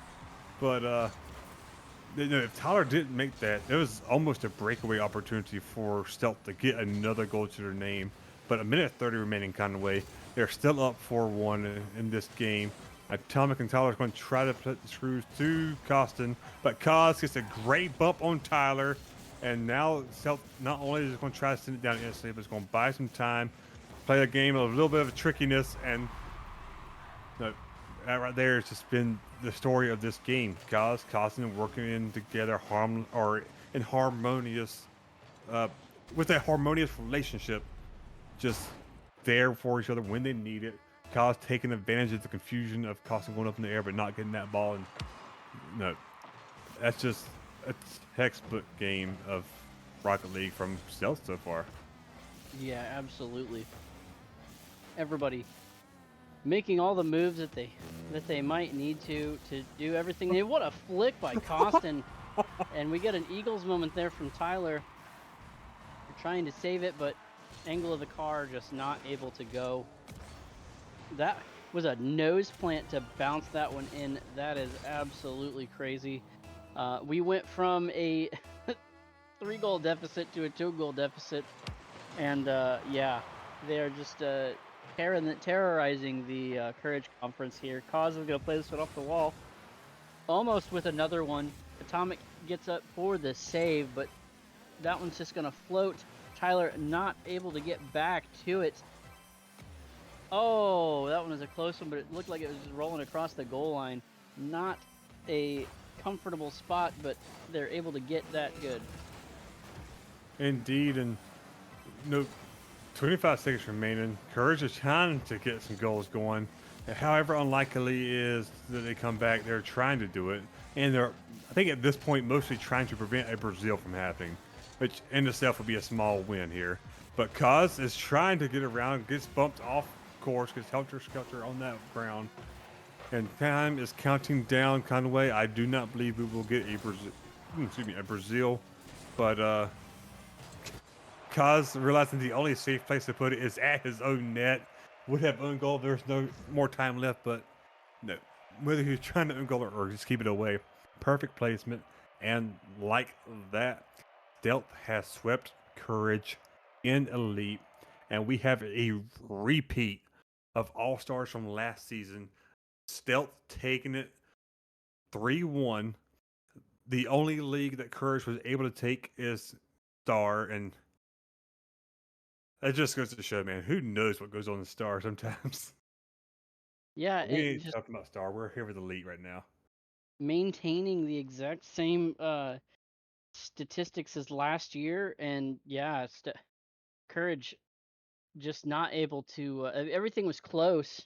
but if Tyler didn't make that, it was almost a breakaway opportunity for Stealth to get another goal to their name. But a minute 30 remaining kind of way. They're still up 4-1 in this game. Atomic and Tyler's going to try to put the screws to Costin, but Cos gets a great bump on Tyler. And now Stealth not only is going to try to send it down instantly, but it's going to buy some time, play a game of a little bit of a trickiness, and that right there has just been the story of this game. Guys, Costin working in together, in harmonious, with a harmonious relationship, just there for each other when they need it. Cos taking advantage of the confusion of Costin going up in the air but not getting that ball, and that's just a textbook game of Rocket League from Stealth so far. Yeah, absolutely. Everybody making all the moves that they might need to do everything. What a flick by Costin, and we get an Eagles moment there from Tyler. We're trying to save it, but angle of the car just not able to go. That was a nose plant to bounce that one in. That is absolutely crazy. We went from a 3-goal deficit to a 2-goal deficit, and yeah, they are just terrorizing the Courage Conference here. Cause is going to play this one off the wall, almost with another one. Atomic gets up for the save, but that one's just going to float. Tyler not able to get back to it. Oh, that one was a close one, but it looked like it was just rolling across the goal line. Not a comfortable spot, but they're able to get that good. Indeed, and 25 seconds remaining. Courage is trying to get some goals going. However unlikely it is that they come back, they're trying to do it. And they're, I think at this point, mostly trying to prevent a Brazil from happening, which in itself would be a small win here. But Kaz is trying to get around, gets bumped off course, gets helter-skelter on that ground. And time is counting down Conway. I do not believe we will get a Brazil, but Kaz realizing the only safe place to put it is at his own net. Would have own goal. There's no more time left, but no. Whether he's trying to own goal or just keep it away, perfect placement. And like that, Stealth has swept Courage in Elite, and we have a repeat of All Stars from last season. Stealth taking it 3-1. The only league that Courage was able to take is Star, and That just goes to show, man. Who knows what goes on in Star sometimes? Yeah, We it ain't just talking about Star. We're here with Elite right now. maintaining the exact same statistics as last year, and yeah, Courage just not able to. Everything was close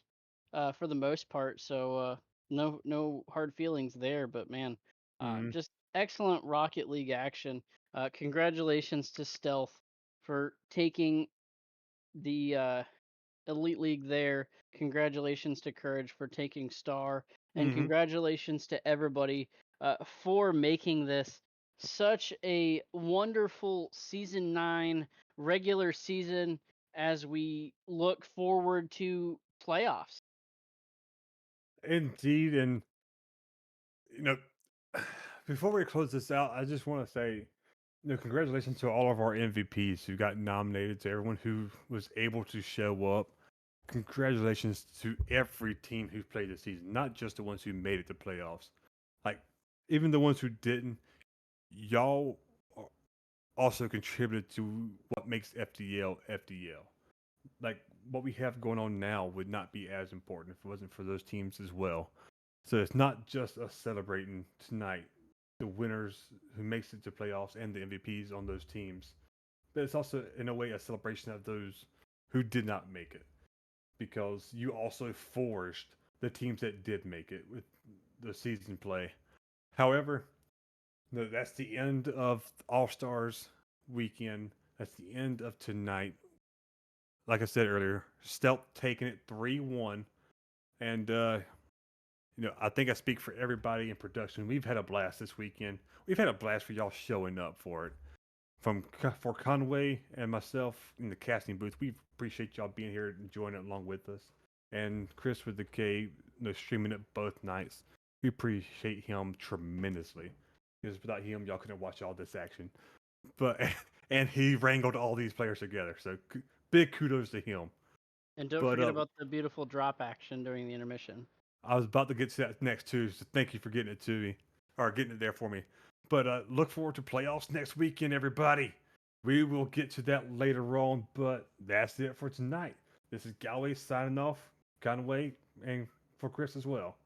for the most part, so no hard feelings there. But man, Hmm. just excellent Rocket League action. Congratulations to Stealth for taking the Elite League there. Congratulations to Courage for taking Star, and Hmm. congratulations to everybody for making this such a wonderful season 9 regular season as we look forward to playoffs. Indeed, and you know, before we close this out, I just want to say, congratulations to all of our MVPs who got nominated, to everyone who was able to show up. Congratulations to every team who played this season, not just the ones who made it to playoffs. Like, even the ones who didn't, y'all also contributed to what makes FDL FDL. Like, what we have going on now would not be as important if it wasn't for those teams as well. So it's not just us celebrating tonight the winners who makes it to playoffs and the MVPs on those teams, but it's also in a way a celebration of those who did not make it, because you also forged the teams that did make it with the season play. However, that's the end of All Stars weekend. That's the end of tonight. Like I said earlier, Stealth taking it 3-1, and I think I speak for everybody in production. We've had a blast this weekend. We've had a blast for y'all showing up for it. For Conway and myself in the casting booth, we appreciate y'all being here and enjoying it along with us. And Chris with the K, streaming it both nights. We appreciate him tremendously. Because without him, y'all couldn't watch all this action. But and he wrangled all these players together. So big kudos to him. And don't But forget about the beautiful drop action during the intermission. I was about to get to that next too, so thank you for getting it to me, or getting it there for me. But look forward to playoffs next weekend, everybody. We will get to that later on, but that's it for tonight. This is Galway signing off, Conway, and for Chris as well.